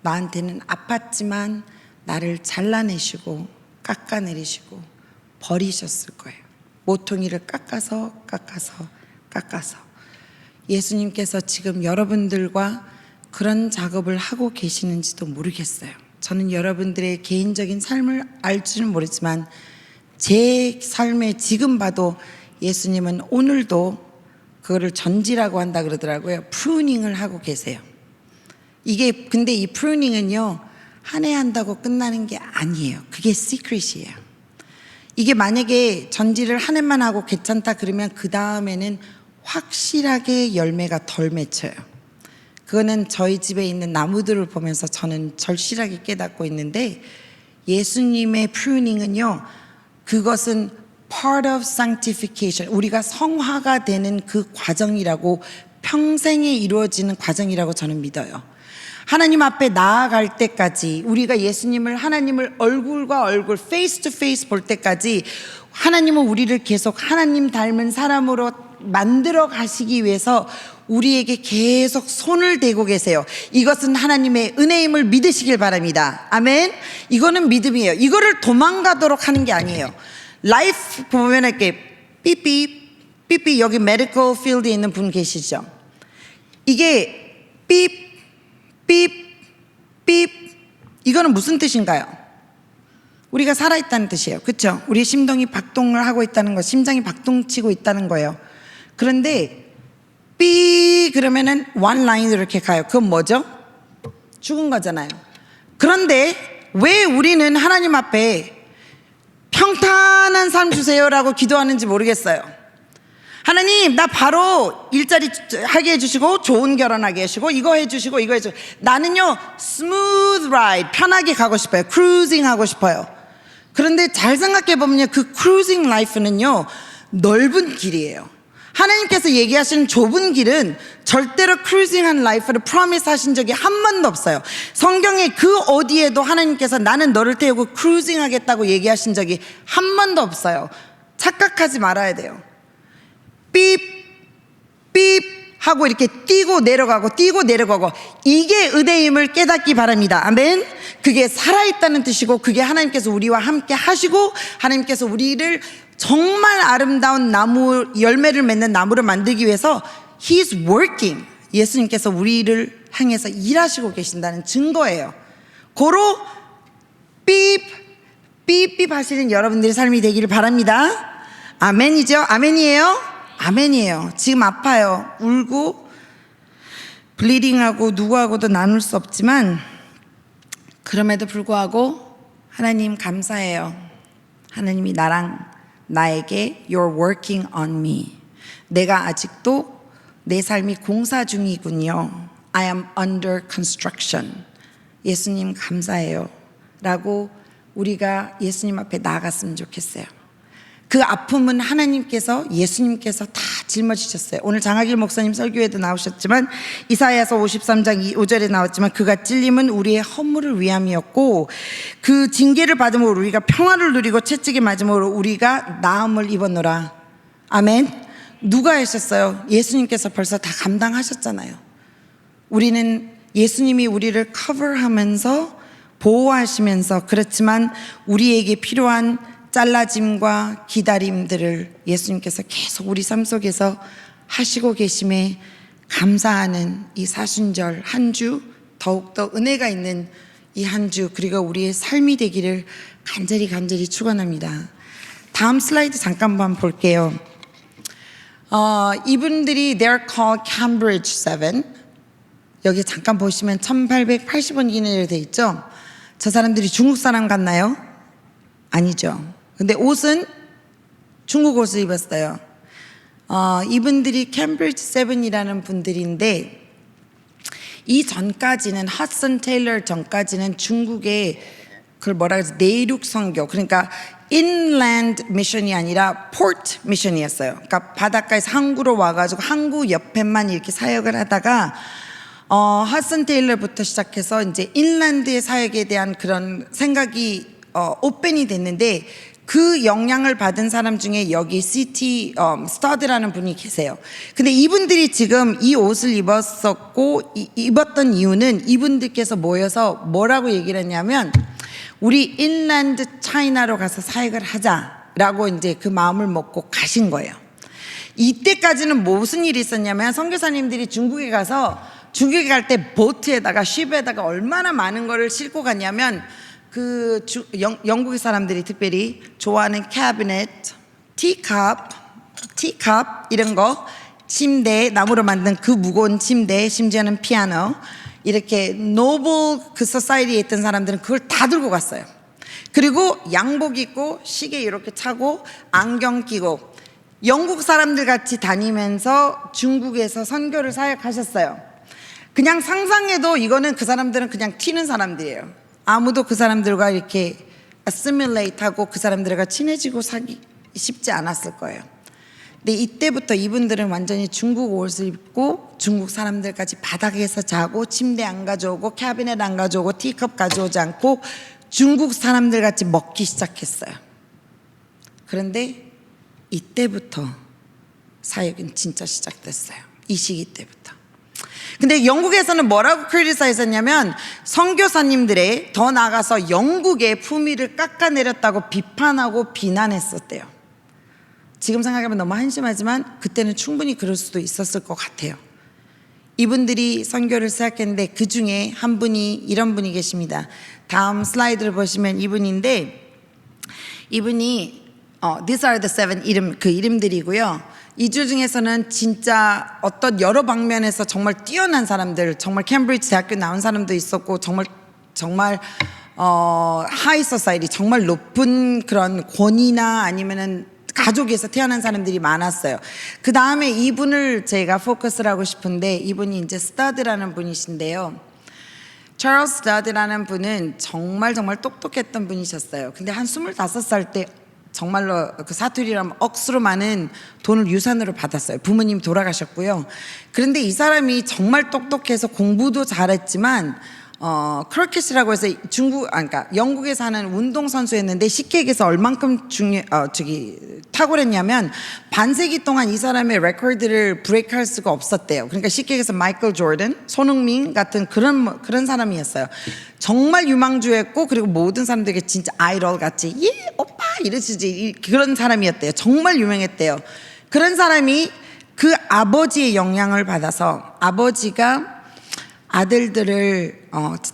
A: 나한테는 아팠지만 나를 잘라내시고 깎아내리시고 버리셨을 거예요. 모퉁이를 깎아서 예수님께서 지금 여러분들과 그런 작업을 하고 계시는지도 모르겠어요. 저는 여러분들의 개인적인 삶을 알지는 모르지만 제 삶에 지금 봐도 예수님은 오늘도 그거를 전지라고 한다 그러더라고요. 프루닝을 하고 계세요. 근데 이 프루닝은요, 한 해 한다고 끝나는 게 아니에요. 그게 시크릿이에요. 이게 만약에 전지를 한 해만 하고 괜찮다 그러면 그 다음에는 확실하게 열매가 덜 맺혀요. 그거는 저희 집에 있는 나무들을 보면서 저는 절실하게 깨닫고 있는데, 예수님의 프루닝은요, 그것은 part of sanctification, 우리가 성화가 되는 그 과정이라고, 평생에 이루어지는 과정이라고 저는 믿어요. 하나님 앞에 나아갈 때까지, 우리가 예수님을, 하나님을 얼굴과 얼굴, face to face 볼 때까지 하나님은 우리를 계속 하나님 닮은 사람으로 만들어 가시기 위해서 우리에게 계속 손을 대고 계세요. 이것은 하나님의 은혜임을 믿으시길 바랍니다. 아멘. 이거는 믿음이에요. 이거를 도망가도록 하는 게 아니에요. 라이프 보면 이렇게 삐삐 여기 메디컬 필드에 있는 분 계시죠? 이게 삐 이거는 무슨 뜻인가요? 우리가 살아있다는 뜻이에요. 그렇죠? 우리 심동이 박동을 하고 있다는 거, 심장이 박동치고 있다는 거예요. 그런데 삐 그러면은 원 라인으로 이렇게 가요. 그건 뭐죠? 죽은 거잖아요. 그런데 왜 우리는 하나님 앞에 평탄한 삶 주세요라고 기도하는지 모르겠어요. 하나님, 나 바로 일자리 하게 해주시고 좋은 결혼하게 해주시고 이거 해주시고 이거 해주시고, 나는요 스무드 라이드, 편하게 가고 싶어요. 크루징 하고 싶어요. 그런데 잘 생각해보면요, 그 크루징 라이프는요 넓은 길이에요. 하나님께서 얘기하시는 좁은 길은 절대로 크루징한 라이프를 프로미스 하신 적이 한 번도 없어요. 성경에 그 어디에도 하나님께서 나는 너를 태우고 크루징 하겠다고 얘기하신 적이 한 번도 없어요. 착각하지 말아야 돼요. 삐 하고 이렇게 뛰고 내려가고 이게 은혜임을 깨닫기 바랍니다. 아멘. 그게 살아있다는 뜻이고, 그게 하나님께서 우리와 함께 하시고, 하나님께서 우리를 정말 아름다운 나무, 열매를 맺는 나무를 만들기 위해서 He's working, 예수님께서 우리를 향해서 일하시고 계신다는 증거예요. 고로 삐 하시는 여러분들의 삶이 되기를 바랍니다. 아멘이죠? 아멘이에요? 아멘이에요. 지금 아파요. 울고 블리딩하고 누구하고도 나눌 수 없지만, 그럼에도 불구하고 하나님 감사해요. 하나님이 나에게 You're working on me, 내가 아직도 내 삶이 공사 중이군요. I am under construction. 예수님 감사해요 라고 우리가 예수님 앞에 나아갔으면 좋겠어요. 그 아픔은 하나님께서 예수님께서 다 짊어지셨어요. 오늘 장하길 목사님 설교에도 나오셨지만 이사야서 53장 5절에 나왔지만 그가 찔림은 우리의 허물을 위함이었고 그 징계를 받음으로 우리가 평화를 누리고 채찍에 맞음으로 우리가 나음을 입었노라. 아멘. 누가 하셨어요? 예수님께서 벌써 다 감당하셨잖아요. 우리는 예수님이 우리를 커버하면서 보호하시면서 그렇지만 우리에게 필요한 잘라짐과 기다림들을 예수님께서 계속 우리 삶 속에서 하시고 계심에 감사하는 이 사순절 한 주 더욱더 은혜가 있는 이 한 주 그리고 우리의 삶이 되기를 간절히 축원합니다. 다음 슬라이드 잠깐만 볼게요. 이분들이 they're called Cambridge 7. 여기 잠깐 보시면 1880원 기내로 돼 있죠. 저 사람들이 중국 사람 같나요? 아니죠. 근데 옷은 중국 옷을 입었어요. 이분들이 캠브리지 7이라는 분들인데 이 전까지는 핫슨 테일러 전까지는 중국의 그걸 뭐라 그러지 내륙 선교 그러니까 인랜드 미션이 아니라 포트 미션이었어요. 그러니까 바닷가에서 항구로 와가지고 항구 옆에만 이렇게 사역을 하다가 핫슨 테일러부터 시작해서 이제 인랜드의 사역에 대한 그런 생각이 오픈이 됐는데 그 영향을 받은 사람 중에 여기 시티 스터드라는 분이 계세요. 근데 이분들이 지금 이 옷을 입었었고 입었던 이유는 이분들께서 모여서 뭐라고 얘기를 했냐면 우리 인랜드 차이나로 가서 사역을 하자라고 이제 그 마음을 먹고 가신 거예요. 이때까지는 무슨 일이 있었냐면 선교사님들이 중국에 가서 중국에 갈 때 보트에다가 쉽에다가 얼마나 많은 거를 싣고 갔냐면 영국의 사람들이 특별히 좋아하는 캐비넷, 티컵 이런 거, 침대, 나무로 만든 그 무거운 침대, 심지어는 피아노 이렇게 노블 그 소사이티에 있던 사람들은 그걸 다 들고 갔어요. 그리고 양복 입고 시계 이렇게 차고 안경 끼고 영국 사람들 같이 다니면서 중국에서 선교를 사역하셨어요. 그냥 상상해도 이거는 그 사람들은 그냥 튀는 사람들이에요. 아무도 그 사람들과 이렇게 assimilate하고 그 사람들과 친해지고 사기 쉽지 않았을 거예요. 근데 이때부터 이분들은 완전히 중국 옷을 입고 중국 사람들까지 바닥에서 자고 침대 안 가져오고 캐비넷 안 가져오고 티컵 가져오지 않고 중국 사람들 같이 먹기 시작했어요. 그런데 이때부터 사역은 진짜 시작됐어요. 이 시기 때부터. 근데 영국에서는 뭐라고 크리티사이즈 했냐면 선교사님들의 더 나아가서 영국의 품위를 깎아내렸다고 비판하고 비난했었대요. 지금 생각하면 너무 한심하지만 그때는 충분히 그럴 수도 있었을 것 같아요. 이분들이 선교를 시작했는데 그 중에 한 분이 이런 분이 계십니다. 다음 슬라이드를 보시면 이분인데 이분이 These are the seven 이름들이고요. 이 주 중에서는 진짜 어떤 여러 방면에서 정말 뛰어난 사람들, 정말 캠브리지 대학교 나온 사람도 있었고 정말 하이 소사이티 정말 높은 그런 권위나 아니면은 가족에서 태어난 사람들이 많았어요. 그 다음에 이분을 제가 포커스를 하고 싶은데 이분이 이제 스타드라는 분이신데요. 찰스 스타드라는 분은 정말 똑똑했던 분이셨어요. 근데 한 25살 때 정말로 그 사투리라면 억수로 많은 돈을 유산으로 받았어요. 부모님이 돌아가셨고요. 그런데 이 정말 똑똑해서 공부도 잘했지만 크리켓이라고 해서 그러니까 영국에 사는 운동선수였는데 쉽게 얘기해서 얼만큼 탁월했냐면 반세기 동안 이 사람의 레코드를 브레이크할 수가 없었대요. 그러니까 쉽게 얘기해서 마이클 조던, 손흥민 같은 그런 사람이었어요. 정말 유망주였고 그리고 모든 사람들에게 진짜 아이돌 같이 예 오빠 이러시지 그런 사람이었대요. 정말 유명했대요. 그런 사람이 그 아버지의 영향을 받아서 아버지가 아들들을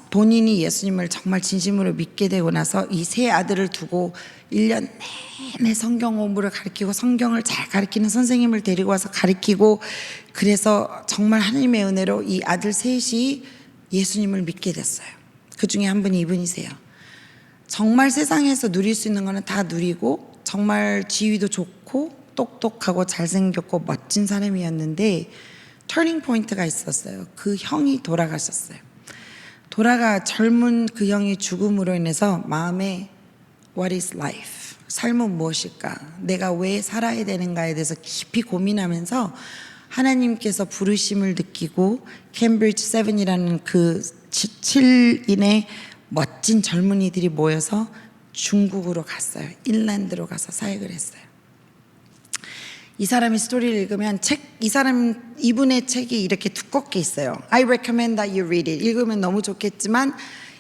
A: 본인이 예수님을 정말 진심으로 믿게 되고 나서 이 세 아들을 두고 1년 내내 성경 공부를 가르치고 성경을 잘 가르치는 선생님을 데리고 와서 가르치고 그래서 정말 하나님의 은혜로 이 아들 셋이 예수님을 믿게 됐어요. 그 중에 한 분이 이분이세요. 정말 세상에서 누릴 수 있는 거는 다 누리고 정말 지위도 좋고 똑똑하고 잘생겼고 멋진 사람이었는데 터닝 포인트가 있었어요. 그 형이 돌아가셨어요. 젊은 그 형이 죽음으로 인해서 마음에 What is life? 삶은 무엇일까? 내가 왜 살아야 되는가에 대해서 깊이 고민하면서 하나님께서 부르심을 느끼고 캠브리지 7이라는 그 7인의 멋진 젊은이들이 모여서 중국으로 갔어요. 인랜드로 가서 사역을 했어요. 이 사람의 스토리를 읽으면 이분의 책이 이렇게 두껍게 있어요. I recommend that you read it. 읽으면 너무 좋겠지만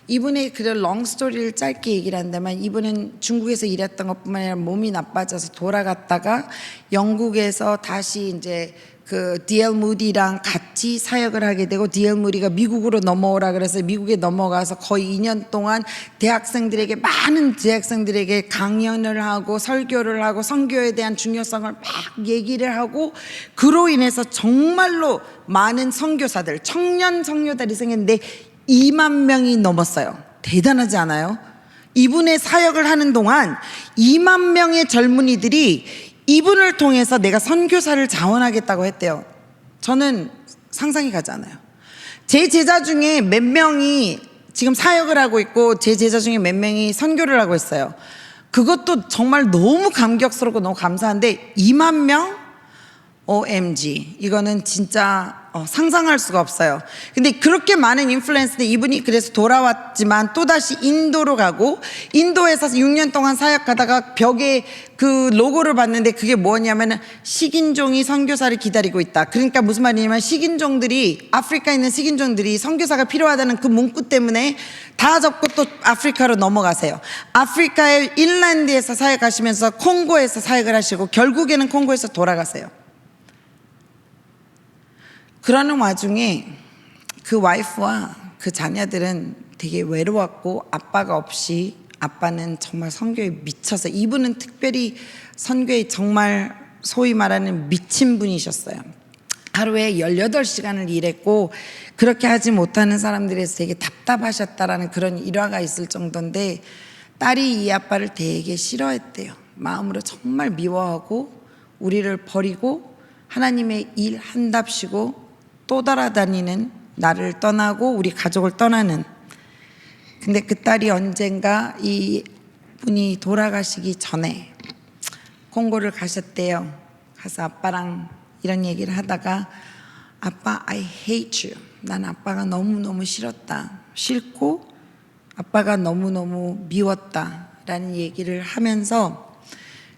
A: 이분의 그 롱 스토리를 짧게 얘기를 한다면 이분은 중국에서 일했던 것뿐만 아니라 몸이 나빠져서 돌아갔다가 영국에서 다시 이제 그 D.L. 무디랑 같이 사역을 하게 되고 D.L. 무디가 미국으로 넘어오라 그래서 미국에 넘어가서 거의 2년 동안 많은 대학생들에게 강연을 하고 설교를 하고 선교에 대한 중요성을 막 얘기를 하고 그로 인해서 정말로 많은 선교사들, 청년 선교사들이 생겼는데 2만 명이 넘었어요. 대단하지 않아요? 이분의 사역을 하는 동안 2만 명의 젊은이들이 이분을 통해서 내가 선교사를 자원하겠다고 했대요. 저는 상상이 가지 않아요. 제 제자 중에 몇 명이 지금 사역을 하고 있고 제 제자 중에 몇 명이 선교를 하고 있어요. 그것도 정말 너무 감격스럽고 너무 감사한데 2만 명? OMG. 이거는 진짜 상상할 수가 없어요. 근데 그렇게 많은 인플루언스인데 이분이 그래서 돌아왔지만 또다시 인도로 가고 인도에서 6년 동안 사역하다가 벽에 그 로고를 봤는데 그게 뭐냐면 식인종이 선교사를 기다리고 있다. 그러니까 무슨 말이냐면 아프리카에 있는 식인종들이 선교사가 필요하다는 그 문구 때문에 다 접고 또 아프리카로 넘어가세요. 아프리카의 인랜드에서 사역하시면서 콩고에서 사역을 하시고 결국에는 콩고에서 돌아가세요. 그러는 와중에 그 와이프와 그 자녀들은 되게 외로웠고 아빠가 없이 아빠는 정말 선교에 미쳐서 이분은 특별히 선교에 정말 소위 말하는 미친 분이셨어요. 하루에 18시간을 일했고 그렇게 하지 못하는 사람들에서 되게 답답하셨다라는 그런 일화가 있을 정도인데 딸이 이 아빠를 되게 싫어했대요. 마음으로 정말 미워하고 우리를 버리고 하나님의 일 한답시고 또 돌아다니는 나를 떠나고 우리 가족을 떠나는. 근데 그 딸이 언젠가 이 분이 돌아가시기 전에 콩고를 가셨대요. 가서 아빠랑 이런 얘기를 하다가 아빠 I hate you. 난 아빠가 너무너무 싫고 아빠가 너무너무 미웠다 라는 얘기를 하면서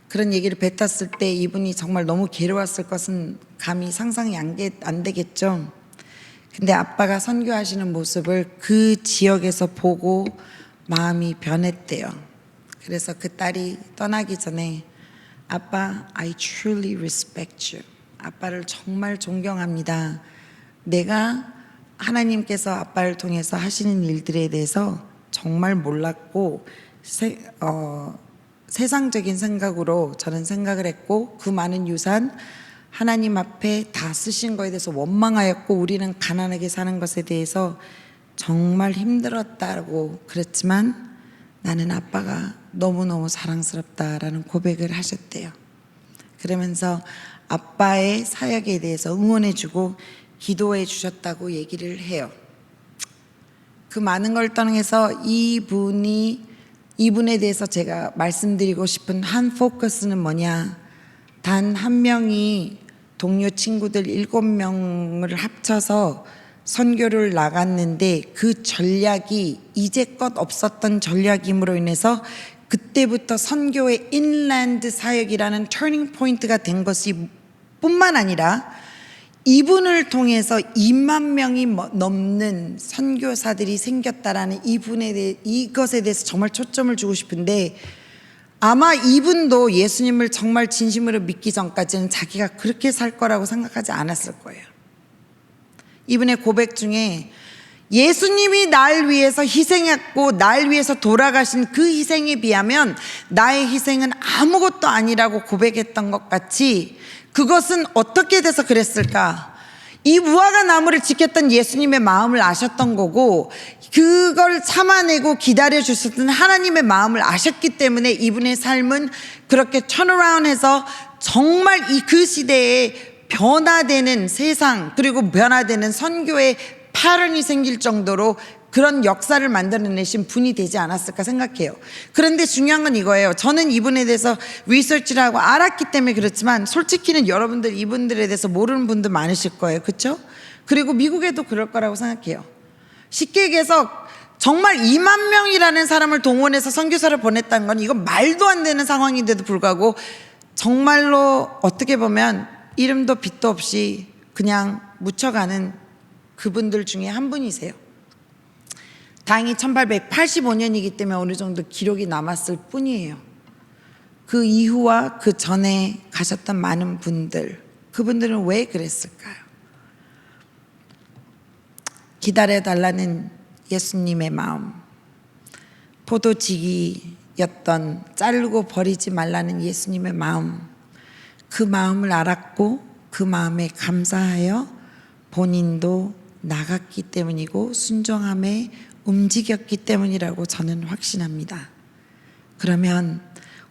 A: 그런 얘기를 뱉었을 때 이분이 정말 너무 괴로웠을 것은 감히 상상이 안 되겠죠. 근데 아빠가 선교하시는 모습을 그 지역에서 보고 마음이 변했대요. 그래서 그 딸이 떠나기 전에 아빠, I truly respect you. 아빠를 정말 존경합니다. 내가 하나님께서 아빠를 통해서 하시는 일들에 대해서 정말 몰랐고 세상적인 생각으로 저는 생각을 했고 그 많은 유산 하나님 앞에 다 쓰신 거에 대해서 원망하였고 우리는 가난하게 사는 것에 대해서 정말 힘들었다고 그랬지만 나는 아빠가 너무너무 사랑스럽다라는 고백을 하셨대요. 그러면서 아빠의 사역에 대해서 응원해주고 기도해 주셨다고 얘기를 해요. 그 많은 걸 떠나서 이분에 대해서 제가 말씀드리고 싶은 한 포커스는 뭐냐, 단 한 명이 동료 친구들 7명을 합쳐서 선교를 나갔는데 그 전략이 이제껏 없었던 전략임으로 인해서 그때부터 선교의 인랜드 사역이라는 터닝 포인트가 된 것이 뿐만 아니라 이분을 통해서 2만 명이 넘는 선교사들이 생겼다라는 이것에 대해서 정말 초점을 주고 싶은데 아마 이분도 예수님을 정말 진심으로 믿기 전까지는 자기가 그렇게 살 거라고 생각하지 않았을 거예요. 이분의 고백 중에 예수님이 날 위해서 희생했고 날 위해서 돌아가신 그 희생에 비하면 나의 희생은 아무것도 아니라고 고백했던 것 같이 그것은 어떻게 돼서 그랬을까? 이 무화과 나무를 지켰던 예수님의 마음을 아셨던 거고 그걸 참아내고 기다려주셨던 하나님의 마음을 아셨기 때문에 이분의 삶은 그렇게 턴어라운드해서 정말 그 시대에 변화되는 세상 그리고 변화되는 선교의 패턴이 생길 정도로 그런 역사를 만들어내신 분이 되지 않았을까 생각해요. 그런데 중요한 건 이거예요. 저는 이분에 대해서 리서치를 하고 알았기 때문에 그렇지만 솔직히는 여러분들 이분들에 대해서 모르는 분들 많으실 거예요. 그렇죠? 그리고 미국에도 그럴 거라고 생각해요. 쉽게 얘기해서 정말 2만 명이라는 사람을 동원해서 선교사를 보냈다는 건 이건 말도 안 되는 상황인데도 불구하고 정말로 어떻게 보면 이름도 빛도 없이 그냥 묻혀가는 그분들 중에 한 분이세요. 다행히 1885년이기 때문에 어느 정도 기록이 남았을 뿐이에요. 그 이후와 그 전에 가셨던 많은 분들, 그분들은 왜 그랬을까요? 기다려달라는 예수님의 마음, 포도지기였던 자르고 버리지 말라는 예수님의 마음, 그 마음을 알았고 그 마음에 감사하여 본인도 나갔기 때문이고 순종함에 움직였기 때문이라고 저는 확신합니다. 그러면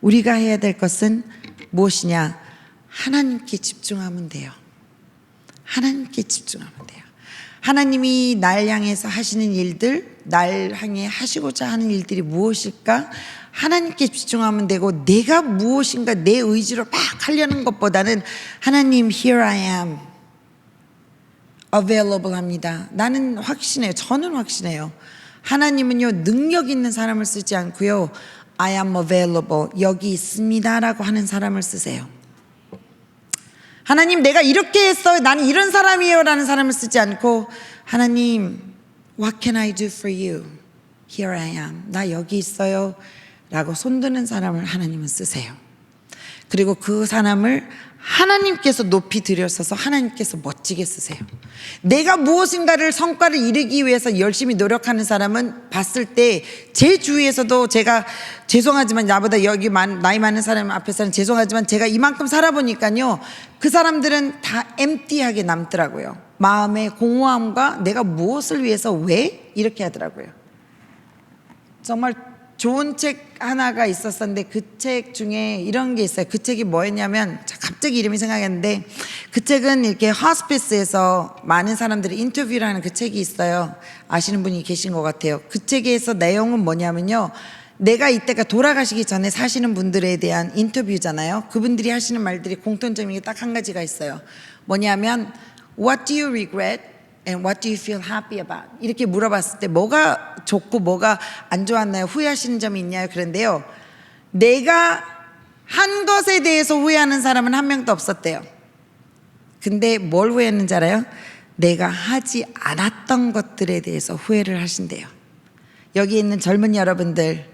A: 우리가 해야 될 것은 무엇이냐? 하나님께 집중하면 돼요. 하나님께 집중하면 돼요. 하나님이 날 향해서 하시는 일들, 날 향해 하시고자 하는 일들이 무엇일까? 하나님께 집중하면 되고 내가 무엇인가 내 의지로 막 하려는 것보다는 하나님 here I am available 합니다. 나는 확신해요. 저는 확신해요. 하나님은요 능력 있는 사람을 쓰지 않고요 I am available 여기 있습니다 라고 하는 사람을 쓰세요. 하나님 내가 이렇게 했어요. 나는 이런 사람이에요 라는 사람을 쓰지 않고 하나님 What can I do for you? Here I am. 나 여기 있어요 라고 손드는 사람을 하나님은 쓰세요. 그리고 그 사람을 하나님께서 높이 들여서서 하나님께서 멋지게 쓰세요. 내가 무엇인가를 성과를 이루기 위해서 열심히 노력하는 사람은 봤을 때 제 주위에서도 제가 죄송하지만 나보다 여기 나이 많은 사람 앞에서는 죄송하지만 제가 이만큼 살아보니까요 그 사람들은 다 엠티하게 남더라고요. 마음의 공허함과 내가 무엇을 위해서 왜? 이렇게 하더라고요. 정말 좋은 책 하나가 있었었는데 그 책 중에 이런 게 있어요. 그 책이 뭐였냐면 갑자기 이름이 생각이 안 나는데 그 책은 이렇게 호스피스에서 많은 사람들이 인터뷰를 하는 그 책이 있어요. 아시는 분이 계신 것 같아요. 그 책에서 내용은 뭐냐면요. 내가 이때가 돌아가시기 전에 사시는 분들에 대한 인터뷰잖아요. 그분들이 하시는 말들이 공통점이 딱 한 가지가 있어요. 뭐냐면 What do you regret? And what do you feel happy about? 이렇게 물어봤을 때 뭐가 좋고 뭐가 안 좋았나요? 후회하시는 점이 있냐요? 그런데요. 내가 한 것에 대해서 후회하는 사람은 한 명도 없었대요. 근데 뭘 후회했는지 알아요? 내가 하지 않았던 것들에 대해서 후회를 하신대요. 여기 있는 젊은 여러분들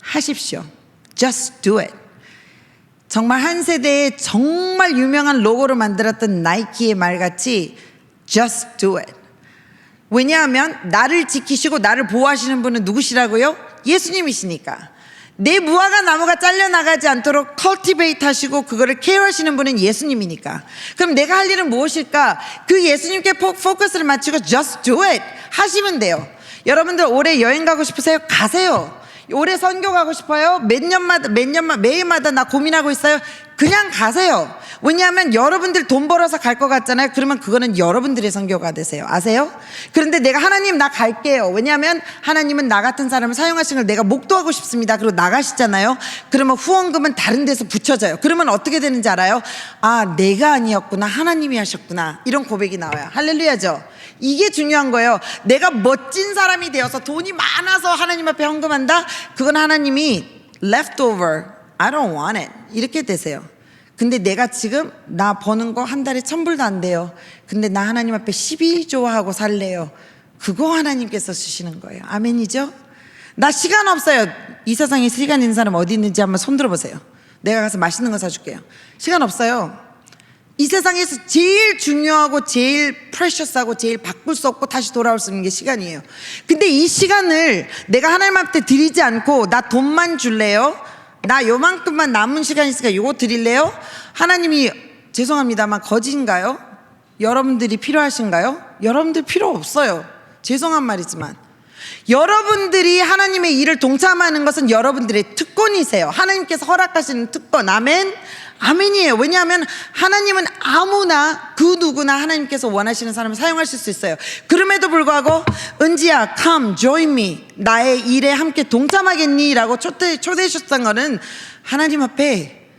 A: 하십시오. Just do it. 정말 한 세대에 정말 유명한 로고로 만들었던 나이키의 말같이 Just do it. 왜냐하면 나를 지키시고 나를 보호하시는 분은 누구시라고요? 예수님이시니까. 내 무화과 나무가 잘려나가지 않도록 컬티베이트 하시고 그거를 케어하시는 분은 예수님이니까. 그럼 내가 할 일은 무엇일까? 그 예수님께 포커스를 맞추고 Just do it 하시면 돼요. 여러분들 올해 여행 가고 싶으세요? 가세요. 올해 선교 가고 싶어요? 매해마다 나 고민하고 있어요? 그냥 가세요. 왜냐하면 여러분들 돈 벌어서 갈 것 같잖아요. 그러면 그거는 여러분들의 선교가 되세요. 아세요? 그런데 내가 하나님 나 갈게요. 왜냐하면 하나님은 나 같은 사람을 사용하신 걸 내가 목도하고 싶습니다. 그리고 나가시잖아요. 그러면 후원금은 다른 데서 붙여져요. 그러면 어떻게 되는지 알아요? 아, 내가 아니었구나. 하나님이 하셨구나. 이런 고백이 나와요. 할렐루야죠. 이게 중요한 거예요. 내가 멋진 사람이 되어서 돈이 많아서 하나님 앞에 헌금한다? 그건 하나님이 leftover, I don't want it 이렇게 되세요. 근데 내가 지금 나 버는 거 한 달에 1,000불도 안 돼요. 근데 나 하나님 앞에 12조 하고 살래요. 그거 하나님께서 주시는 거예요. 아멘이죠? 나 시간 없어요. 이 세상에 시간 있는 사람 어디 있는지 한번 손 들어보세요. 내가 가서 맛있는 거 사줄게요. 시간 없어요. 이 세상에서 제일 중요하고 제일 프레셔스하고 제일 바꿀 수 없고 다시 돌아올 수 있는 게 시간이에요. 근데 이 시간을 내가 하나님 앞에 드리지 않고 나 돈만 줄래요? 나 요만큼만 남은 시간 있으니까 요거 드릴래요? 하나님이 죄송합니다만 거짓인가요? 여러분들이 필요하신가요? 여러분들 필요 없어요. 죄송한 말이지만. 여러분들이 하나님의 일을 동참하는 것은 여러분들의 특권이세요. 하나님께서 허락하시는 특권. 아멘. 아멘이에요. 왜냐하면 하나님은 아무나 그 누구나 하나님께서 원하시는 사람을 사용하실 수 있어요. 그럼에도 불구하고 은지야 come join me, 나의 일에 함께 동참하겠니? 라고 초대해 주셨던 거는 하나님 앞에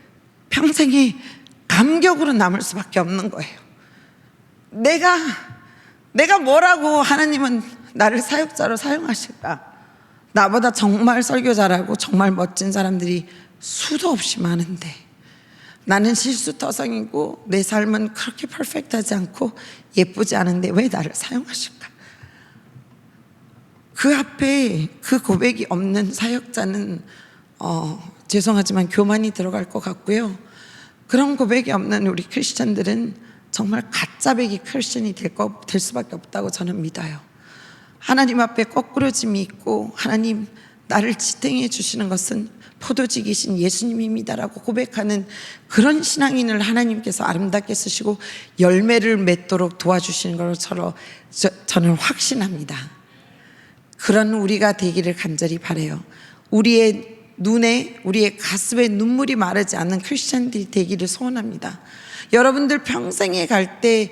A: 평생의 감격으로 남을 수밖에 없는 거예요. 내가 뭐라고 하나님은 나를 사역자로 사용하실까? 나보다 정말 설교 잘하고 정말 멋진 사람들이 수도 없이 많은데 나는 실수터성이고 내 삶은 그렇게 퍼펙트하지 않고 예쁘지 않은데 왜 나를 사용하실까? 그 앞에 그 고백이 없는 사역자는 죄송하지만 교만이 들어갈 것 같고요. 그런 고백이 없는 우리 크리스천들은 정말 가짜배기 크리스천이 될 수밖에 없다고 저는 믿어요. 하나님 앞에 거꾸러짐이 있고 하나님 나를 지탱해 주시는 것은 포도주기신 예수님입니다라고 고백하는 그런 신앙인을 하나님께서 아름답게 쓰시고 열매를 맺도록 도와주시는 것으로 저는 확신합니다. 그런 우리가 되기를 간절히 바라요. 우리의 눈에 우리의 가슴에 눈물이 마르지 않는 크리스천들이 되기를 소원합니다. 여러분들 평생에 갈 때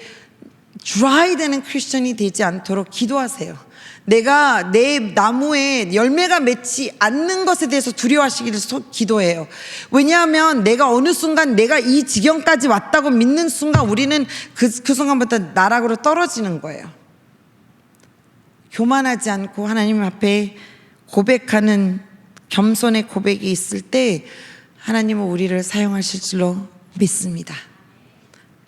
A: 드라이 되는 크리스천이 되지 않도록 기도하세요. 내가 내 나무에 열매가 맺지 않는 것에 대해서 두려워하시기를 기도해요. 왜냐하면 내가 어느 순간 내가 이 지경까지 왔다고 믿는 순간 우리는 그 순간부터 나락으로 떨어지는 거예요. 교만하지 않고 하나님 앞에 고백하는 겸손의 고백이 있을 때 하나님은 우리를 사용하실 줄로 믿습니다.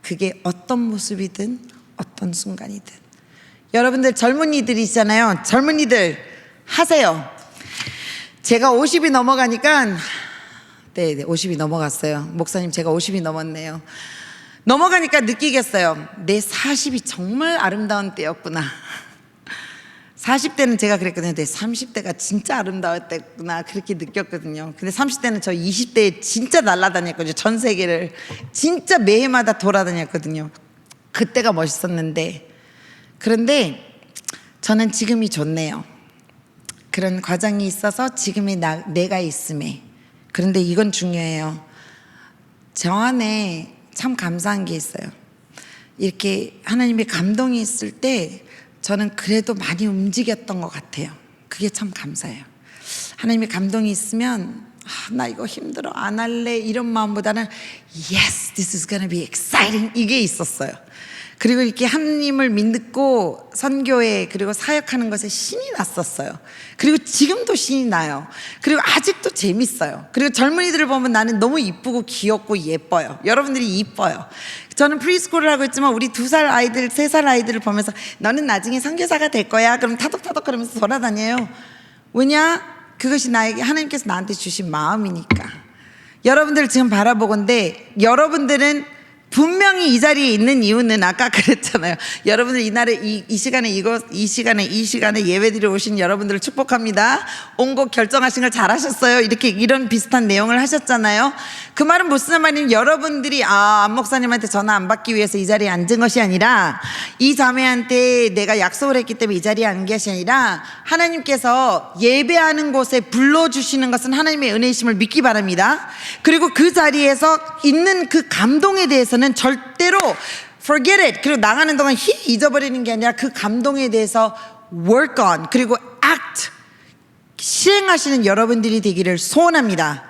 A: 그게 어떤 모습이든 어떤 순간이든. 여러분들 젊은이들이잖아요. 젊은이들 하세요. 제가 50이 넘어가니까 네 50이 넘어갔어요. 목사님 제가 50이 넘었네요. 넘어가니까 느끼겠어요. 내 40이 정말 아름다운 때였구나. 40대는 제가 그랬거든요. 내 30대가 진짜 아름다웠구나 그렇게 느꼈거든요. 근데 30대는 저 20대에 진짜 날아다녔거든요. 전 세계를 진짜 매해마다 돌아다녔거든요. 그때가 멋있었는데 그런데 저는 지금이 좋네요. 그런 과정이 있어서 지금의 내가 있음에. 그런데 이건 중요해요. 저 안에 참 감사한 게 있어요. 이렇게 하나님의 감동이 있을 때 저는 그래도 많이 움직였던 것 같아요. 그게 참 감사해요. 하나님의 감동이 있으면 나 이거 힘들어 안 할래 이런 마음보다는 Yes, this is gonna be exciting 이게 있었어요. 그리고 이렇게 하나님을 믿고 선교에 그리고 사역하는 것에 신이 났었어요. 그리고 지금도 신이 나요. 그리고 아직도 재밌어요. 그리고 젊은이들을 보면 나는 너무 이쁘고 귀엽고 예뻐요. 여러분들이 이뻐요. 저는 프리스쿨을 하고 있지만 우리 2살 아이들, 3살 아이들을 보면서 너는 나중에 선교사가 될 거야. 그럼 타덕타덕 그러면서 돌아다녀요. 왜냐? 그것이 나에게 하나님께서 나한테 주신 마음이니까. 여러분들 지금 바라보건대 여러분들은 분명히 이 자리에 있는 이유는 아까 그랬잖아요. 여러분들 이날에 이 시간에 이 시간에 예배드려 오신 여러분들을 축복합니다. 온 거 결정하신 걸 잘하셨어요. 이런 비슷한 내용을 하셨잖아요. 그 말은 무슨 말이냐면 여러분들이 안 목사님한테 전화 안 받기 위해서 이 자리에 앉은 것이 아니라 이 자매한테 내가 약속을 했기 때문에 이 자리에 앉은 것이 아니라 하나님께서 예배하는 곳에 불러주시는 것은 하나님의 은혜이심을 믿기 바랍니다. 그리고 그 자리에서 있는 그 감동에 대해서는 절대로 forget it. 그리고 나가는 동안 잊어버리는 게 아니라 그 감동에 대해서 work on 그리고 act 실행하시는 여러분들이 되기를 소원합니다.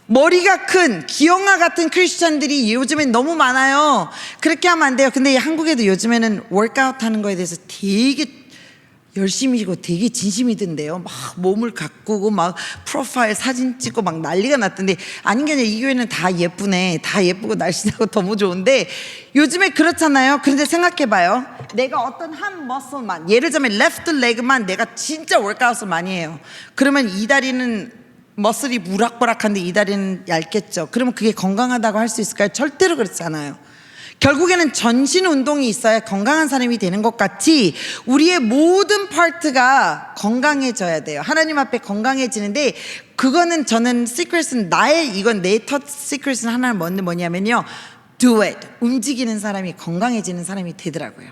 A: 머리가 큰 기영아 같은 크리스천들이 요즘엔 너무 많아요. 그렇게 하면 안 돼요. 근데 한국에도 요즘에는 워크아웃 하는 거에 대해서 되게 열심히고 되게 진심이 든대요. 막 몸을 가꾸고 막 프로파일 사진 찍고 막 난리가 났던데 아닌 게 아니라 이 교회는 다 예쁘네. 다 예쁘고 날씬하고 너무 좋은데 요즘에 그렇잖아요. 그런데 생각해봐요. 내가 어떤 한 머슬만 예를 들면 레프트 레그만 내가 진짜 워크아웃을 많이 해요. 그러면 이 다리는 머슬이 무락부락한데 이 다리는 얇겠죠. 그러면 그게 건강하다고 할 수 있을까요? 절대로 그렇지 않아요. 결국에는 전신 운동이 있어야 건강한 사람이 되는 것 같이 우리의 모든 파트가 건강해져야 돼요. 하나님 앞에 건강해지는데 그거는 저는 시크릿은 이건 내 첫 시크릿은 하나는 뭐냐면요. Do it. 움직이는 사람이 건강해지는 사람이 되더라고요.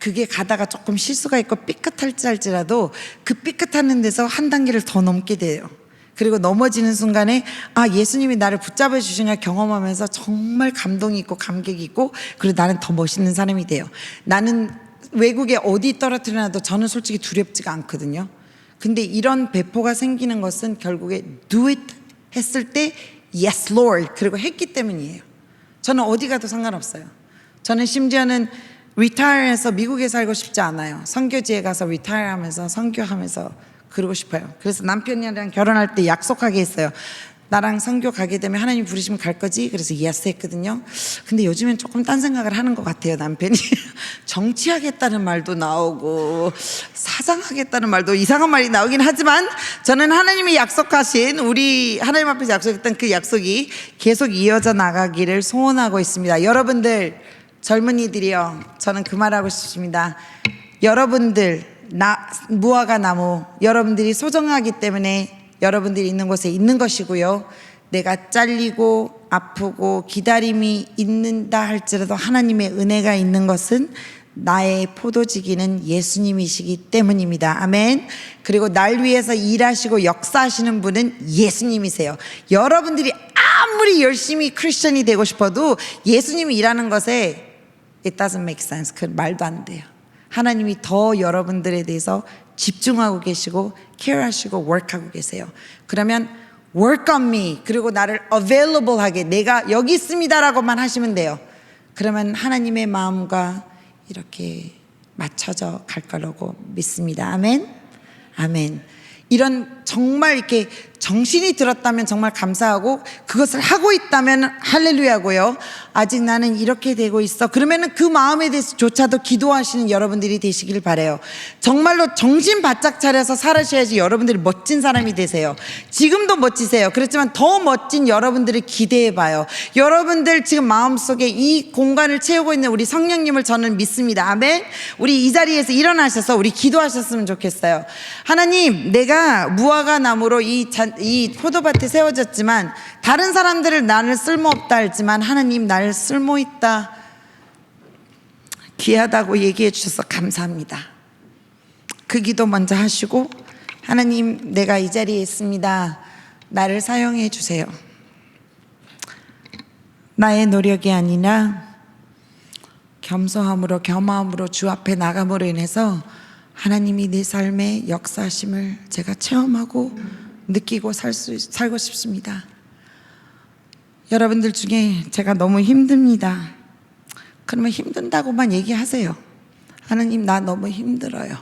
A: 그게 가다가 조금 실수가 있고 삐끗할지라도 그 삐끗하는 데서 한 단계를 더 넘게 돼요. 그리고 넘어지는 순간에 예수님이 나를 붙잡아 주신 걸 경험하면서 정말 감동이 있고 감격이 있고, 그리고 나는 더 멋있는 사람이 돼요. 나는 외국에 어디 떨어뜨려놔도 저는 솔직히 두렵지가 않거든요. 근데 이런 배포가 생기는 것은 결국에 do it 했을 때 yes Lord 그리고 했기 때문이에요. 저는 어디 가도 상관없어요. 저는 심지어는 리타이어해서 미국에 살고 싶지 않아요. 선교지에 가서 리타이어하면서 선교하면서 그러고 싶어요. 그래서 남편이랑 결혼할 때 약속하게 했어요. 나랑 선교 가게 되면 하나님 부르시면 갈 거지? 그래서 예스 했거든요. 근데 요즘엔 조금 딴 생각을 하는 것 같아요, 남편이. 정치하겠다는 말도 나오고 사장하겠다는 말도 이상한 말이 나오긴 하지만, 저는 하나님이 약속하신, 우리 하나님 앞에서 약속했던 그 약속이 계속 이어져 나가기를 소원하고 있습니다. 여러분들 젊은이들이요, 저는 그 말하고 싶습니다. 여러분들 무화과 나무, 여러분들이 소중하기 때문에 여러분들이 있는 곳에 있는 것이고요. 내가 잘리고 아프고 기다림이 있는다 할지라도 하나님의 은혜가 있는 것은 나의 포도지기는 예수님이시기 때문입니다. 아멘. 그리고 날 위해서 일하시고 역사하시는 분은 예수님이세요. 여러분들이 아무리 열심히 크리스천이 되고 싶어도 예수님이 일하는 것에 it doesn't make sense. 그 말도 안 돼요. 하나님이 더 여러분들에 대해서 집중하고 계시고 케어하시고 work하고 계세요. 그러면 work on me, 그리고 나를 available 하게, 내가 여기 있습니다라고만 하시면 돼요. 그러면 하나님의 마음과 이렇게 맞춰져 갈 거라고 믿습니다. 아멘. 아멘. 이런 정말 이렇게 정신이 들었다면 정말 감사하고, 그것을 하고 있다면 할렐루야고요. 아직 나는 이렇게 되고 있어, 그러면은 그 마음에 대해서조차도 기도하시는 여러분들이 되시길 바라요. 정말로 정신 바짝 차려서 살으셔야지 여러분들이 멋진 사람이 되세요. 지금도 멋지세요. 그렇지만 더 멋진 여러분들을 기대해 봐요. 여러분들 지금 마음속에 이 공간을 채우고 있는 우리 성령님을 저는 믿습니다. 아멘. 우리 이 자리에서 일어나셔서 우리 기도하셨으면 좋겠어요. 하나님, 내가 무화과 나무로 이 포도밭에 세워졌지만 다른 사람들을 나를 쓸모없다 했지만 하나님 나를 쓸모있다, 귀하다고 얘기해 주셔서 감사합니다. 그 기도 먼저 하시고, 하나님 내가 이 자리에 있습니다. 나를 사용해 주세요. 나의 노력이 아니라 겸손함으로 겸허함으로 주 앞에 나감으로 인해서 하나님이 내 삶의 역사하심을 제가 체험하고 느끼고 살고 싶습니다. 여러분들 중에 제가 너무 힘듭니다. 그러면 힘든다고만 얘기하세요. 하나님, 나 너무 힘들어요.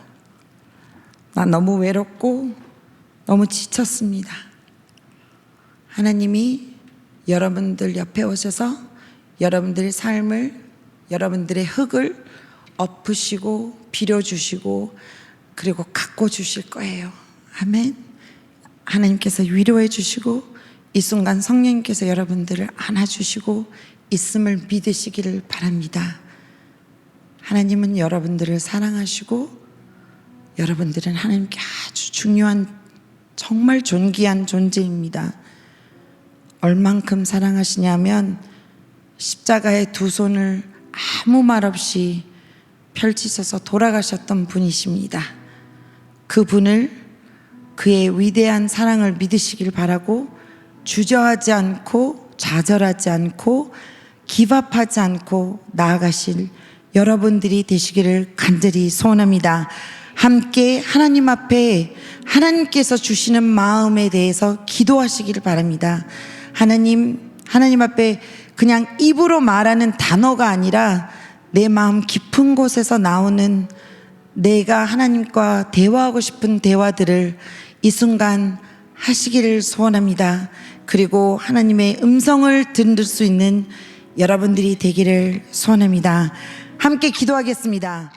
A: 나 너무 외롭고 너무 지쳤습니다. 하나님이 여러분들 옆에 오셔서 여러분들의 삶을, 여러분들의 흙을 엎으시고 빌어주시고 그리고 가꿔주실 거예요. 아멘. 하나님께서 위로해 주시고 이 순간 성령님께서 여러분들을 안아주시고 있음을 믿으시기를 바랍니다. 하나님은 여러분들을 사랑하시고 여러분들은 하나님께 아주 중요한, 정말 존귀한 존재입니다. 얼만큼 사랑하시냐면 십자가에 두 손을 아무 말 없이 펼치셔서 돌아가셨던 분이십니다. 그분을, 그의 위대한 사랑을 믿으시길 바라고 주저하지 않고 좌절하지 않고 기밥하지 않고 나아가실 여러분들이 되시기를 간절히 소원합니다. 함께 하나님 앞에 하나님께서 주시는 마음에 대해서 기도하시기를 바랍니다. 하나님 앞에 그냥 입으로 말하는 단어가 아니라 내 마음 깊은 곳에서 나오는 내가 하나님과 대화하고 싶은 대화들을 이 순간 하시기를 소원합니다. 그리고 하나님의 음성을 들을 수 있는 여러분들이 되기를 소원합니다. 함께 기도하겠습니다.